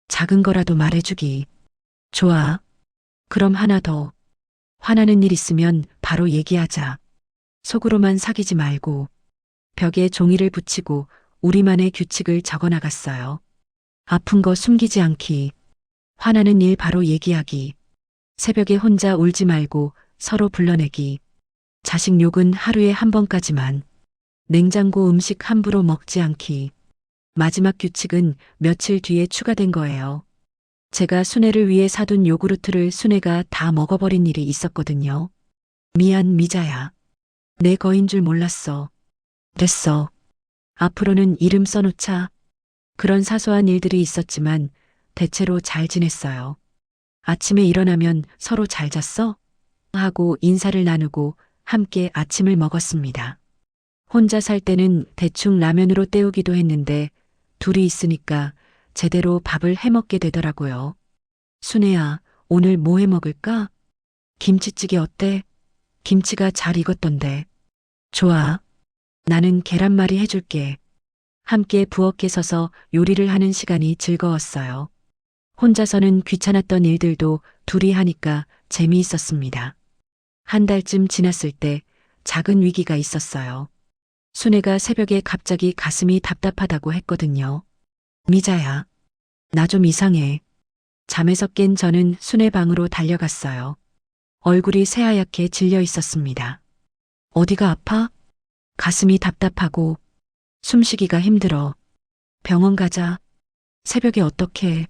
작은 거라도 말해주기. 좋아. 그럼 하나 더. 화나는 일 있으면 바로 얘기하자. 속으로만 사귀지 말고. 벽에 종이를 붙이고 우리만의 규칙을 적어 나갔어요. 아픈 거 숨기지 않기. 화나는 일 바로 얘기하기. 새벽에 혼자 울지 말고 서로 불러내기. 자식 욕은 하루에 한 번까지만. 냉장고 음식 함부로 먹지 않기. 마지막 규칙은 며칠 뒤에 추가된 거예요. 제가 순애를 위해 사둔 요구르트를 순애가 다 먹어버린 일이 있었거든요. 미안, 미자야. 내 거인 줄 몰랐어. 됐어. 앞으로는 이름 써놓자. 그런 사소한 일들이 있었지만 대체로 잘 지냈어요. 아침에 일어나면 서로 잘 잤어? 하고 인사를 나누고 함께 아침을 먹었습니다. 혼자 살 때는 대충 라면으로 때우기도 했는데 둘이 있으니까 제대로 밥을 해먹게 되더라고요. 순애야, 오늘 뭐 해먹을까? 김치찌개 어때? 김치가 잘 익었던데. 좋아. 나는 계란말이 해줄게. 함께 부엌에 서서 요리를 하는 시간이 즐거웠어요. 혼자서는 귀찮았던 일들도 둘이 하니까 재미있었습니다. 한 달쯤 지났을 때 작은 위기가 있었어요. 순애가 새벽에 갑자기 가슴이 답답하다고 했거든요. 미자야, 나 좀 이상해. 잠에서 깬 저는 순애 방으로 달려갔어요. 얼굴이 새하얗게 질려 있었습니다. 어디가 아파? 가슴이 답답하고 숨쉬기가 힘들어. 병원 가자. 새벽에 어떻게?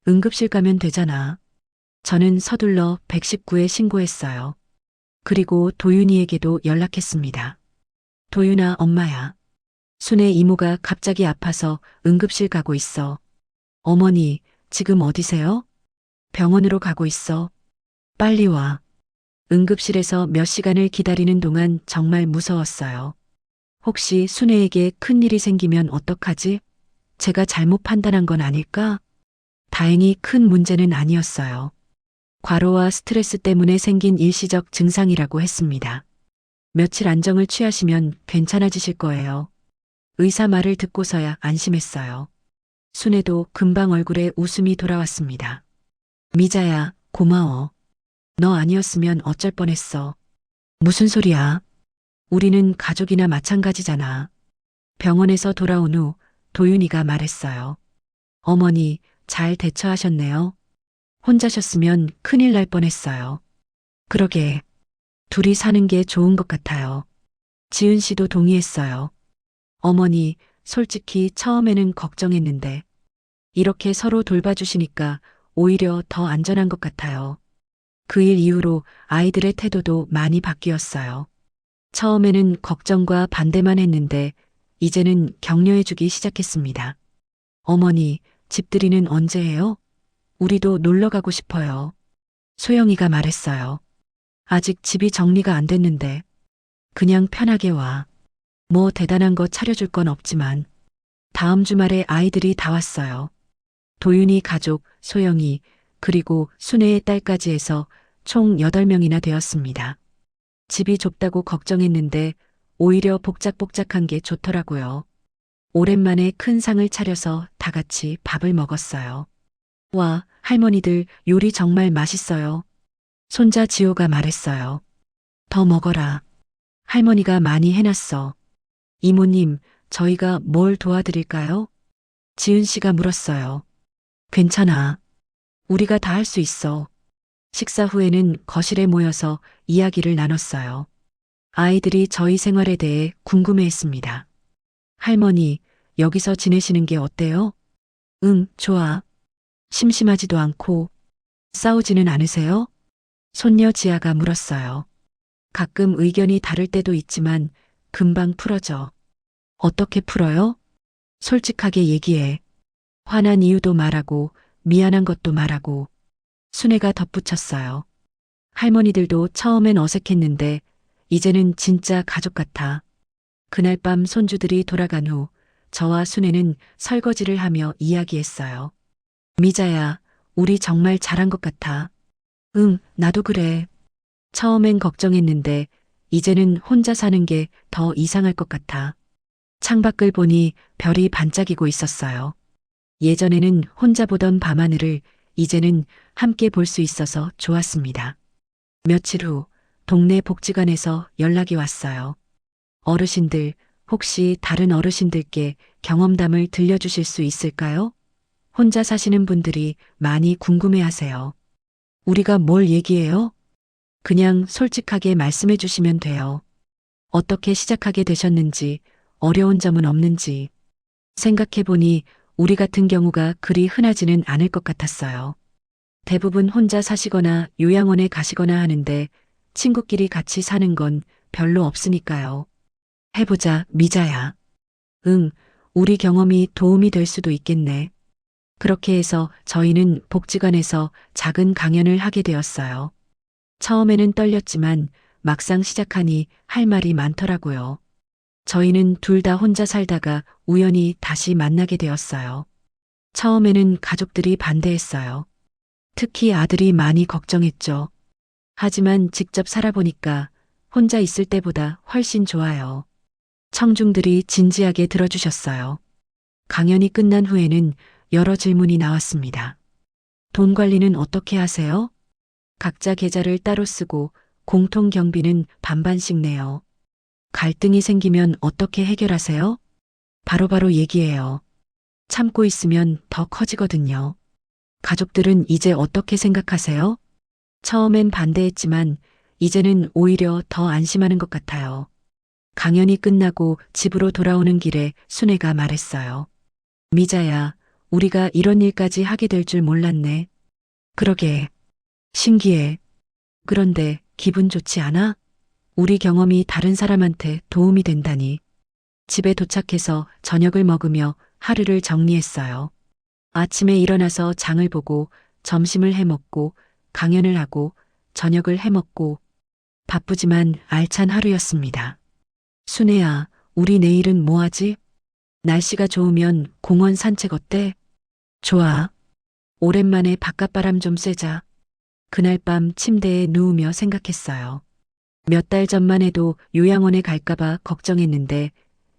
응급실 가면 되잖아. 저는 서둘러 119에 신고했어요. 그리고 도윤이에게도 연락했습니다. 도윤아, 엄마야. 순애 이모가 갑자기 아파서 응급실 가고 있어. 어머니, 지금 어디세요? 병원으로 가고 있어. 빨리 와. 응급실에서 몇 시간을 기다리는 동안 정말 무서웠어요. 혹시 순애에게 큰일이 생기면 어떡하지? 제가 잘못 판단한 건 아닐까? 다행히 큰 문제는 아니었어요. 과로와 스트레스 때문에 생긴 일시적 증상이라고 했습니다. 며칠 안정을 취하시면 괜찮아지실 거예요. 의사 말을 듣고서야 안심했어요. 순애도 금방 얼굴에 웃음이 돌아왔습니다. 미자야, 고마워. 너 아니었으면 어쩔 뻔했어. 무슨 소리야? 우리는 가족이나 마찬가지잖아. 병원에서 돌아온 후 도윤이가 말했어요. 어머니, 잘 대처하셨네요. 혼자셨으면 큰일 날 뻔했어요. 그러게, 둘이 사는 게 좋은 것 같아요. 지은 씨도 동의했어요. 어머니, 솔직히 처음에는 걱정했는데, 이렇게 서로 돌봐주시니까 오히려 더 안전한 것 같아요. 그 일 이후로 아이들의 태도도 많이 바뀌었어요. 처음에는 걱정과 반대만 했는데, 이제는 격려해주기 시작했습니다. 어머니, 집들이는 언제 해요? 우리도 놀러 가고 싶어요. 소영이가 말했어요. 아직 집이 정리가 안 됐는데, 그냥 편하게 와. 뭐 대단한 거 차려줄 건 없지만, 다음 주말에 아이들이 다 왔어요. 도윤이 가족, 소영이, 그리고 순애의 딸까지 해서 총 8명이나 되었습니다. 집이 좁다고 걱정했는데 오히려 복작복작한 게 좋더라고요. 오랜만에 큰 상을 차려서 다 같이 밥을 먹었어요. 와, 할머니들 요리 정말 맛있어요. 손자 지호가 말했어요. 더 먹어라. 할머니가 많이 해놨어. 이모님, 저희가 뭘 도와드릴까요? 지은 씨가 물었어요. 괜찮아. 우리가 다 할 수 있어. 식사 후에는 거실에 모여서 이야기를 나눴어요. 아이들이 저희 생활에 대해 궁금해했습니다. 할머니, 여기서 지내시는 게 어때요? 응, 좋아. 심심하지도 않고 싸우지는 않으세요? 손녀 지아가 물었어요. 가끔 의견이 다를 때도 있지만 금방 풀어져. 어떻게 풀어요? 솔직하게 얘기해. 화난 이유도 말하고 미안한 것도 말하고. 순애가 덧붙였어요. 할머니들도 처음엔 어색했는데 이제는 진짜 가족 같아. 그날 밤 손주들이 돌아간 후 저와 순애는 설거지를 하며 이야기했어요. 미자야, 우리 정말 잘한 것 같아. 응, 나도 그래. 처음엔 걱정했는데 이제는 혼자 사는 게 더 이상할 것 같아. 창밖을 보니 별이 반짝이고 있었어요. 예전에는 혼자 보던 밤하늘을 이제는 함께 볼 수 있어서 좋았습니다. 며칠 후 동네 복지관에서 연락이 왔어요. 어르신들, 혹시 다른 어르신들께 경험담을 들려주실 수 있을까요? 혼자 사시는 분들이 많이 궁금해 하세요. 우리가 뭘 얘기해요? 그냥 솔직하게 말씀해 주시면 돼요. 어떻게 시작하게 되셨는지, 어려운 점은 없는지. 생각해 보니 우리 같은 경우가 그리 흔하지는 않을 것 같았어요. 대부분 혼자 사시거나 요양원에 가시거나 하는데 친구끼리 같이 사는 건 별로 없으니까요. 해보자, 미자야. 응, 우리 경험이 도움이 될 수도 있겠네. 그렇게 해서 저희는 복지관에서 작은 강연을 하게 되었어요. 처음에는 떨렸지만 막상 시작하니 할 말이 많더라고요. 저희는 둘 다 혼자 살다가 우연히 다시 만나게 되었어요. 처음에는 가족들이 반대했어요. 특히 아들이 많이 걱정했죠. 하지만 직접 살아보니까 혼자 있을 때보다 훨씬 좋아요. 청중들이 진지하게 들어주셨어요. 강연이 끝난 후에는 여러 질문이 나왔습니다. 돈 관리는 어떻게 하세요? 각자 계좌를 따로 쓰고 공통 경비는 반반씩 내요. 갈등이 생기면 어떻게 해결하세요? 바로바로 얘기해요. 참고 있으면 더 커지거든요. 가족들은 이제 어떻게 생각하세요? 처음엔 반대했지만 이제는 오히려 더 안심하는 것 같아요. 강연이 끝나고 집으로 돌아오는 길에 순애가 말했어요. 미자야, 우리가 이런 일까지 하게 될 줄 몰랐네. 그러게. 신기해. 그런데 기분 좋지 않아? 우리 경험이 다른 사람한테 도움이 된다니. 집에 도착해서 저녁을 먹으며 하루를 정리했어요. 아침에 일어나서 장을 보고 점심을 해 먹고 강연을 하고 저녁을 해 먹고 바쁘지만 알찬 하루였습니다. 순애야, 우리 내일은 뭐 하지? 날씨가 좋으면 공원 산책 어때? 좋아. 오랜만에 바깥바람 좀 쐬자. 그날 밤 침대에 누우며 생각했어요. 몇 달 전만 해도 요양원에 갈까봐 걱정했는데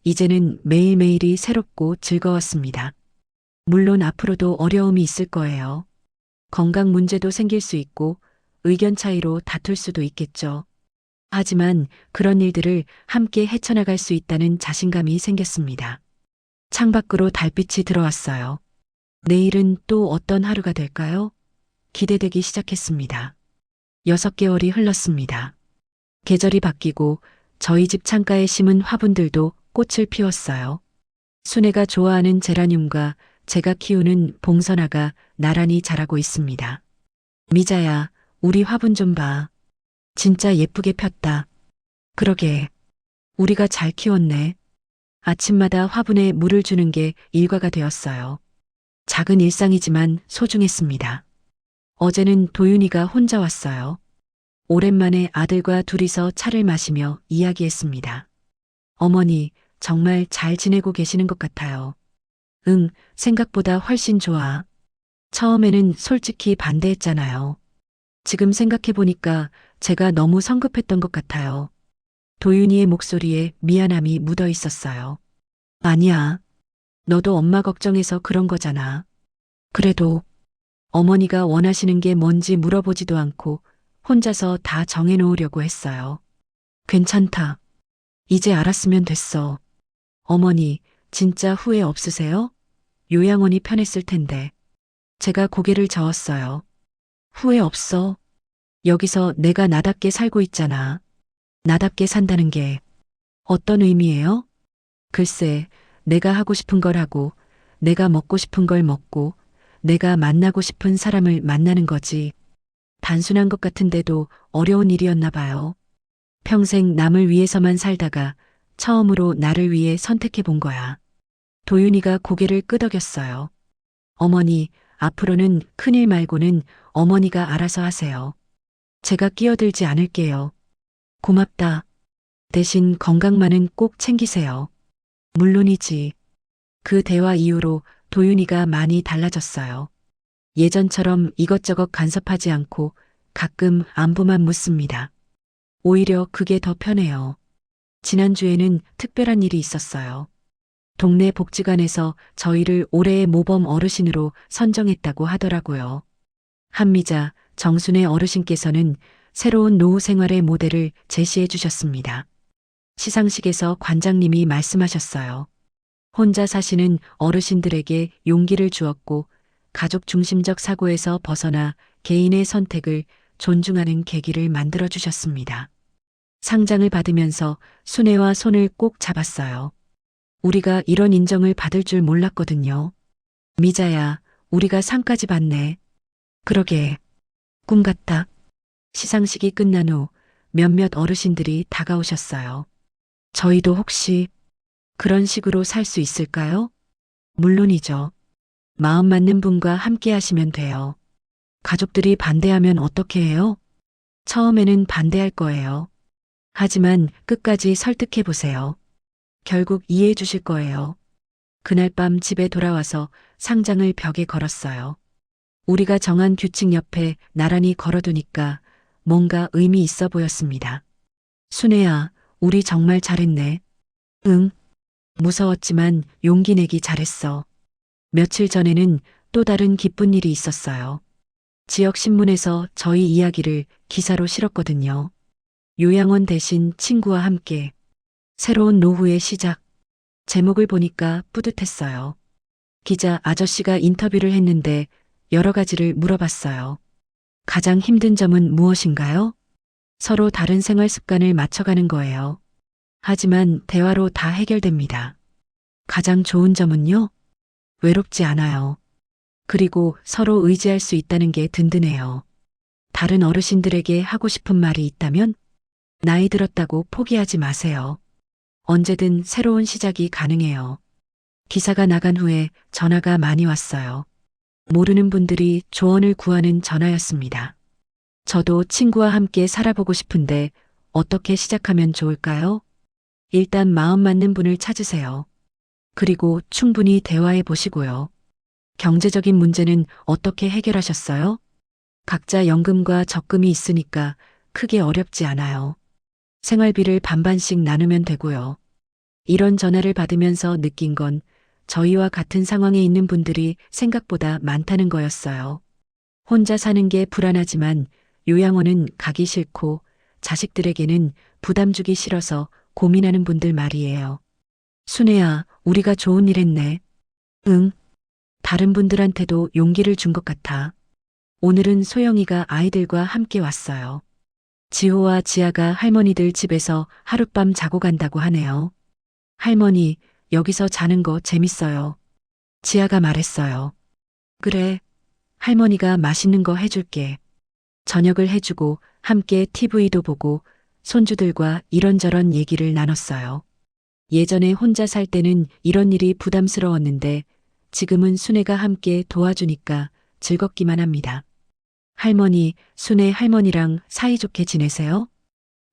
이제는 매일매일이 새롭고 즐거웠습니다. 물론 앞으로도 어려움이 있을 거예요. 건강 문제도 생길 수 있고 의견 차이로 다툴 수도 있겠죠. 하지만 그런 일들을 함께 헤쳐나갈 수 있다는 자신감이 생겼습니다. 창밖으로 달빛이 들어왔어요. 내일은 또 어떤 하루가 될까요? 기대되기 시작했습니다. 6개월이 흘렀습니다. 계절이 바뀌고 저희 집 창가에 심은 화분들도 꽃을 피웠어요. 순애가 좋아하는 제라늄과 제가 키우는 봉선화가 나란히 자라고 있습니다. 미자야, 우리 화분 좀 봐. 진짜 예쁘게 폈다. 그러게. 우리가 잘 키웠네. 아침마다 화분에 물을 주는 게 일과가 되었어요. 작은 일상이지만 소중했습니다. 어제는 도윤이가 혼자 왔어요. 오랜만에 아들과 둘이서 차를 마시며 이야기했습니다. 어머니, 정말 잘 지내고 계시는 것 같아요. 응, 생각보다 훨씬 좋아. 처음에는 솔직히 반대했잖아요. 지금 생각해보니까 제가 너무 성급했던 것 같아요. 도윤이의 목소리에 미안함이 묻어 있었어요. 아니야. 너도 엄마 걱정해서 그런 거잖아. 그래도 어머니가 원하시는 게 뭔지 물어보지도 않고 혼자서 다 정해놓으려고 했어요. 괜찮다. 이제 알았으면 됐어. 어머니, 진짜 후회 없으세요? 요양원이 편했을 텐데. 제가 고개를 저었어요. 후회 없어. 여기서 내가 나답게 살고 있잖아. 나답게 산다는 게 어떤 의미예요? 글쎄, 내가 하고 싶은 걸 하고, 내가 먹고 싶은 걸 먹고, 내가 만나고 싶은 사람을 만나는 거지. 단순한 것 같은데도 어려운 일이었나 봐요. 평생 남을 위해서만 살다가 처음으로 나를 위해 선택해 본 거야. 도윤이가 고개를 끄덕였어요. 어머니, 앞으로는 큰일 말고는 어머니가 알아서 하세요. 제가 끼어들지 않을게요. 고맙다. 대신 건강만은 꼭 챙기세요. 물론이지. 그 대화 이후로 도윤이가 많이 달라졌어요. 예전처럼 이것저것 간섭하지 않고 가끔 안부만 묻습니다. 오히려 그게 더 편해요. 지난주에는 특별한 일이 있었어요. 동네 복지관에서 저희를 올해의 모범 어르신으로 선정했다고 하더라고요. 한미자, 정순의 어르신께서는 새로운 노후 생활의 모델을 제시해 주셨습니다. 시상식에서 관장님이 말씀하셨어요. 혼자 사시는 어르신들에게 용기를 주었고 가족 중심적 사고에서 벗어나 개인의 선택을 존중하는 계기를 만들어 주셨습니다. 상장을 받으면서 순애와 손을 꼭 잡았어요. 우리가 이런 인정을 받을 줄 몰랐거든요. 미자야, 우리가 상까지 받네. 그러게, 꿈 같다. 시상식이 끝난 후 몇몇 어르신들이 다가오셨어요. 저희도 혹시 그런 식으로 살 수 있을까요? 물론이죠. 마음 맞는 분과 함께 하시면 돼요. 가족들이 반대하면 어떻게 해요? 처음에는 반대할 거예요. 하지만 끝까지 설득해 보세요. 결국 이해해 주실 거예요. 그날 밤 집에 돌아와서 상장을 벽에 걸었어요. 우리가 정한 규칙 옆에 나란히 걸어두니까 뭔가 의미 있어 보였습니다. 순애야, 우리 정말 잘했네. 응. 무서웠지만 용기 내기 잘했어. 며칠 전에는 또 다른 기쁜 일이 있었어요. 지역 신문에서 저희 이야기를 기사로 실었거든요. 요양원 대신 친구와 함께 새로운 노후의 시작. 제목을 보니까 뿌듯했어요. 기자 아저씨가 인터뷰를 했는데 여러 가지를 물어봤어요. 가장 힘든 점은 무엇인가요? 서로 다른 생활 습관을 맞춰가는 거예요. 하지만 대화로 다 해결됩니다. 가장 좋은 점은요? 외롭지 않아요. 그리고 서로 의지할 수 있다는 게 든든해요. 다른 어르신들에게 하고 싶은 말이 있다면 나이 들었다고 포기하지 마세요. 언제든 새로운 시작이 가능해요. 기사가 나간 후에 전화가 많이 왔어요. 모르는 분들이 조언을 구하는 전화였습니다. 저도 친구와 함께 살아보고 싶은데 어떻게 시작하면 좋을까요? 일단 마음 맞는 분을 찾으세요. 그리고 충분히 대화해 보시고요. 경제적인 문제는 어떻게 해결하셨어요? 각자 연금과 적금이 있으니까 크게 어렵지 않아요. 생활비를 반반씩 나누면 되고요. 이런 전화를 받으면서 느낀 건 저희와 같은 상황에 있는 분들이 생각보다 많다는 거였어요. 혼자 사는 게 불안하지만 요양원은 가기 싫고 자식들에게는 부담 주기 싫어서 고민하는 분들 말이에요. 순애야, 우리가 좋은 일 했네. 응. 다른 분들한테도 용기를 준 것 같아. 오늘은 소영이가 아이들과 함께 왔어요. 지호와 지아가 할머니들 집에서 하룻밤 자고 간다고 하네요. 할머니, 여기서 자는 거 재밌어요. 지아가 말했어요. 그래. 할머니가 맛있는 거 해줄게. 저녁을 해주고 함께 TV도 보고 손주들과 이런저런 얘기를 나눴어요. 예전에 혼자 살 때는 이런 일이 부담스러웠는데 지금은 순애가 함께 도와주니까 즐겁기만 합니다. 할머니, 순애 할머니랑 사이좋게 지내세요?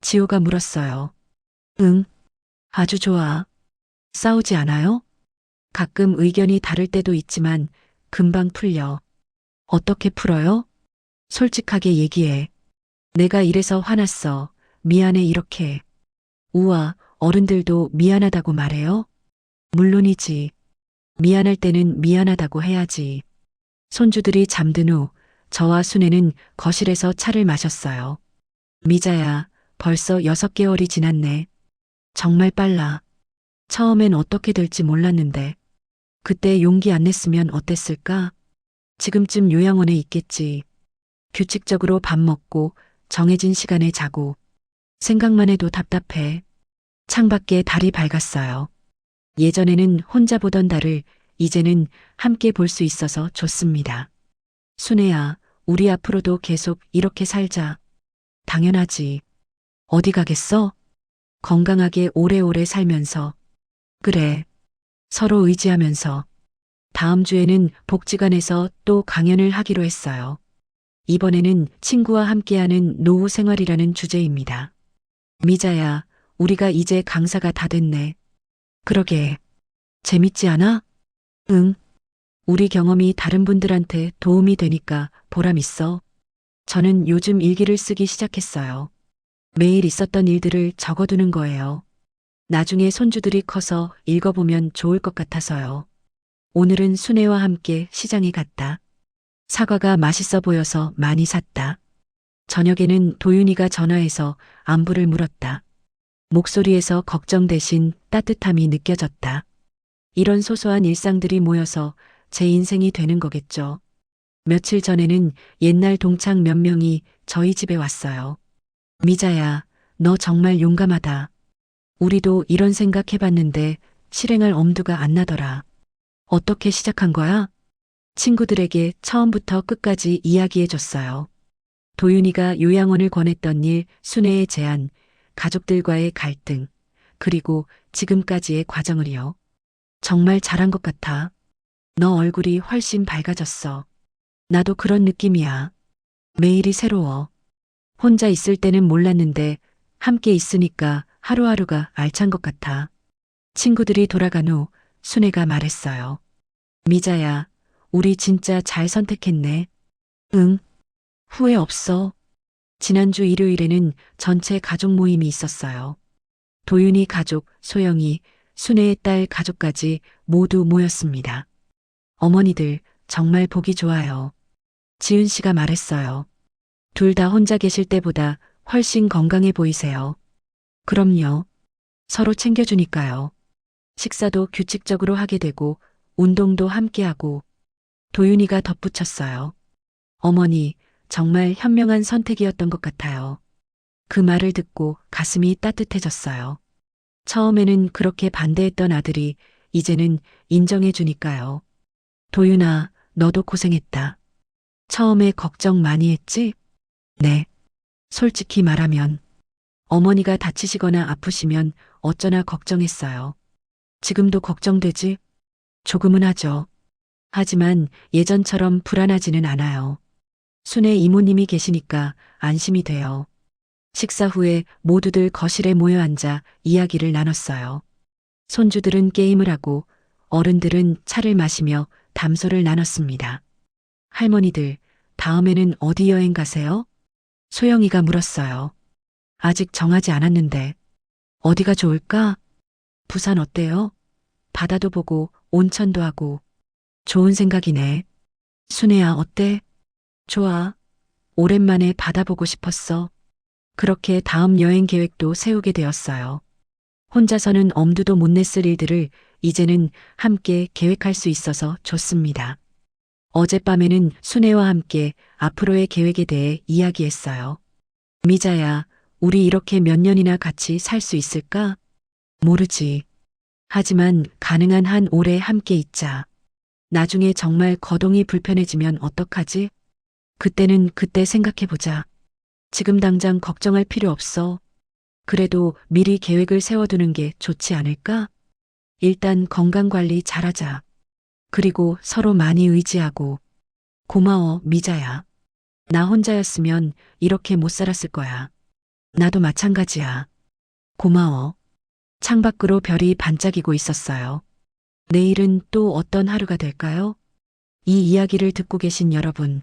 지호가 물었어요. 응, 아주 좋아. 싸우지 않아요? 가끔 의견이 다를 때도 있지만 금방 풀려. 어떻게 풀어요? 솔직하게 얘기해. 내가 이래서 화났어. 미안해 이렇게. 우와, 어른들도 미안하다고 말해요? 물론이지. 미안할 때는 미안하다고 해야지. 손주들이 잠든 후 저와 순애는 거실에서 차를 마셨어요. 미자야, 벌써 6개월이 지났네. 정말 빨라. 처음엔 어떻게 될지 몰랐는데. 그때 용기 안 냈으면 어땠을까? 지금쯤 요양원에 있겠지. 규칙적으로 밥 먹고 정해진 시간에 자고. 생각만 해도 답답해. 창밖에 달이 밝았어요. 예전에는 혼자 보던 달을 이제는 함께 볼 수 있어서 좋습니다. 순애야, 우리 앞으로도 계속 이렇게 살자. 당연하지. 어디 가겠어? 건강하게 오래오래 살면서. 그래. 서로 의지하면서. 다음 주에는 복지관에서 또 강연을 하기로 했어요. 이번에는 친구와 함께하는 노후 생활이라는 주제입니다. 미자야, 우리가 이제 강사가 다 됐네. 그러게. 재밌지 않아? 응, 우리 경험이 다른 분들한테 도움이 되니까 보람 있어. 저는 요즘 일기를 쓰기 시작했어요. 매일 있었던 일들을 적어두는 거예요. 나중에 손주들이 커서 읽어보면 좋을 것 같아서요. 오늘은 순애와 함께 시장에 갔다. 사과가 맛있어 보여서 많이 샀다. 저녁에는 도윤이가 전화해서 안부를 물었다. 목소리에서 걱정 대신 따뜻함이 느껴졌다. 이런 소소한 일상들이 모여서 제 인생이 되는 거겠죠. 며칠 전에는 옛날 동창 몇 명이 저희 집에 왔어요. 미자야, 너 정말 용감하다. 우리도 이런 생각 해봤는데 실행할 엄두가 안 나더라. 어떻게 시작한 거야? 친구들에게 처음부터 끝까지 이야기해줬어요. 도윤이가 요양원을 권했던 일, 순애의 제안, 가족들과의 갈등, 그리고 지금까지의 과정을요. 정말 잘한 것 같아. 너 얼굴이 훨씬 밝아졌어. 나도 그런 느낌이야. 매일이 새로워. 혼자 있을 때는 몰랐는데 함께 있으니까 하루하루가 알찬 것 같아. 친구들이 돌아간 후 순애가 말했어요. 미자야, 우리 진짜 잘 선택했네. 응, 후회 없어. 지난주 일요일에는 전체 가족 모임이 있었어요. 도윤이 가족, 소영이, 순애의 딸 가족까지 모두 모였습니다. 어머니들 정말 보기 좋아요. 지은 씨가 말했어요. 둘 다 혼자 계실 때보다 훨씬 건강해 보이세요. 그럼요. 서로 챙겨주니까요. 식사도 규칙적으로 하게 되고 운동도 함께하고 도윤이가 덧붙였어요. 어머니, 정말 현명한 선택이었던 것 같아요. 그 말을 듣고 가슴이 따뜻해졌어요. 처음에는 그렇게 반대했던 아들이 이제는 인정해 주니까요. 도윤아, 너도 고생했다. 처음에 걱정 많이 했지? 네. 솔직히 말하면 어머니가 다치시거나 아프시면 어쩌나 걱정했어요. 지금도 걱정되지? 조금은 하죠. 하지만 예전처럼 불안하지는 않아요. 순애 이모님이 계시니까 안심이 돼요. 식사 후에 모두들 거실에 모여 앉아 이야기를 나눴어요. 손주들은 게임을 하고 어른들은 차를 마시며 담소를 나눴습니다. 할머니들, 다음에는 어디 여행 가세요? 소영이가 물었어요. 아직 정하지 않았는데 어디가 좋을까? 부산 어때요? 바다도 보고 온천도 하고 좋은 생각이네. 순애야 어때? 좋아. 오랜만에 바다 보고 싶었어. 그렇게 다음 여행 계획도 세우게 되었어요. 혼자서는 엄두도 못 냈을 일들을 이제는 함께 계획할 수 있어서 좋습니다. 어젯밤에는 순애와 함께 앞으로의 계획에 대해 이야기했어요. 미자야, 우리 이렇게 몇 년이나 같이 살 수 있을까? 모르지. 하지만 가능한 한 오래 함께 있자. 나중에 정말 거동이 불편해지면 어떡하지? 그때는 그때 생각해보자. 지금 당장 걱정할 필요 없어. 그래도 미리 계획을 세워두는 게 좋지 않을까? 일단 건강관리 잘하자. 그리고 서로 많이 의지하고. 고마워, 미자야. 나 혼자였으면 이렇게 못 살았을 거야. 나도 마찬가지야. 고마워. 창밖으로 별이 반짝이고 있었어요. 내일은 또 어떤 하루가 될까요? 이 이야기를 듣고 계신 여러분,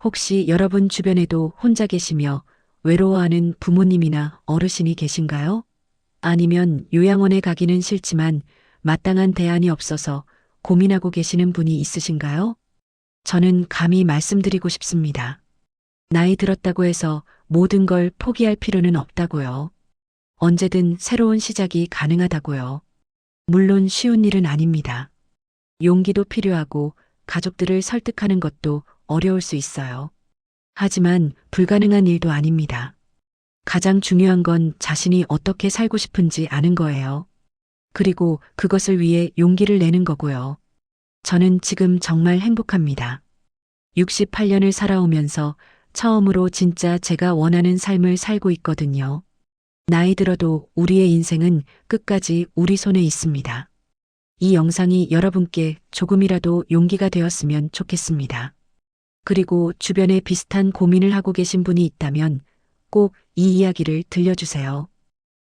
혹시 여러분 주변에도 혼자 계시며 외로워하는 부모님이나 어르신이 계신가요? 아니면 요양원에 가기는 싫지만 마땅한 대안이 없어서 고민하고 계시는 분이 있으신가요? 저는 감히 말씀드리고 싶습니다. 나이 들었다고 해서 모든 걸 포기할 필요는 없다고요. 언제든 새로운 시작이 가능하다고요. 물론 쉬운 일은 아닙니다. 용기도 필요하고 가족들을 설득하는 것도 어려울 수 있어요. 하지만 불가능한 일도 아닙니다. 가장 중요한 건 자신이 어떻게 살고 싶은지 아는 거예요. 그리고 그것을 위해 용기를 내는 거고요. 저는 지금 정말 행복합니다. 68년을 살아오면서 처음으로 진짜 제가 원하는 삶을 살고 있거든요. 나이 들어도 우리의 인생은 끝까지 우리 손에 있습니다. 이 영상이 여러분께 조금이라도 용기가 되었으면 좋겠습니다. 그리고 주변에 비슷한 고민을 하고 계신 분이 있다면 꼭 이 이야기를 들려주세요.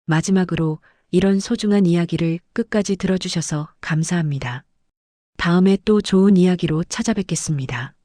마지막으로 이런 소중한 이야기를 끝까지 들어주셔서 감사합니다. 다음에 또 좋은 이야기로 찾아뵙겠습니다.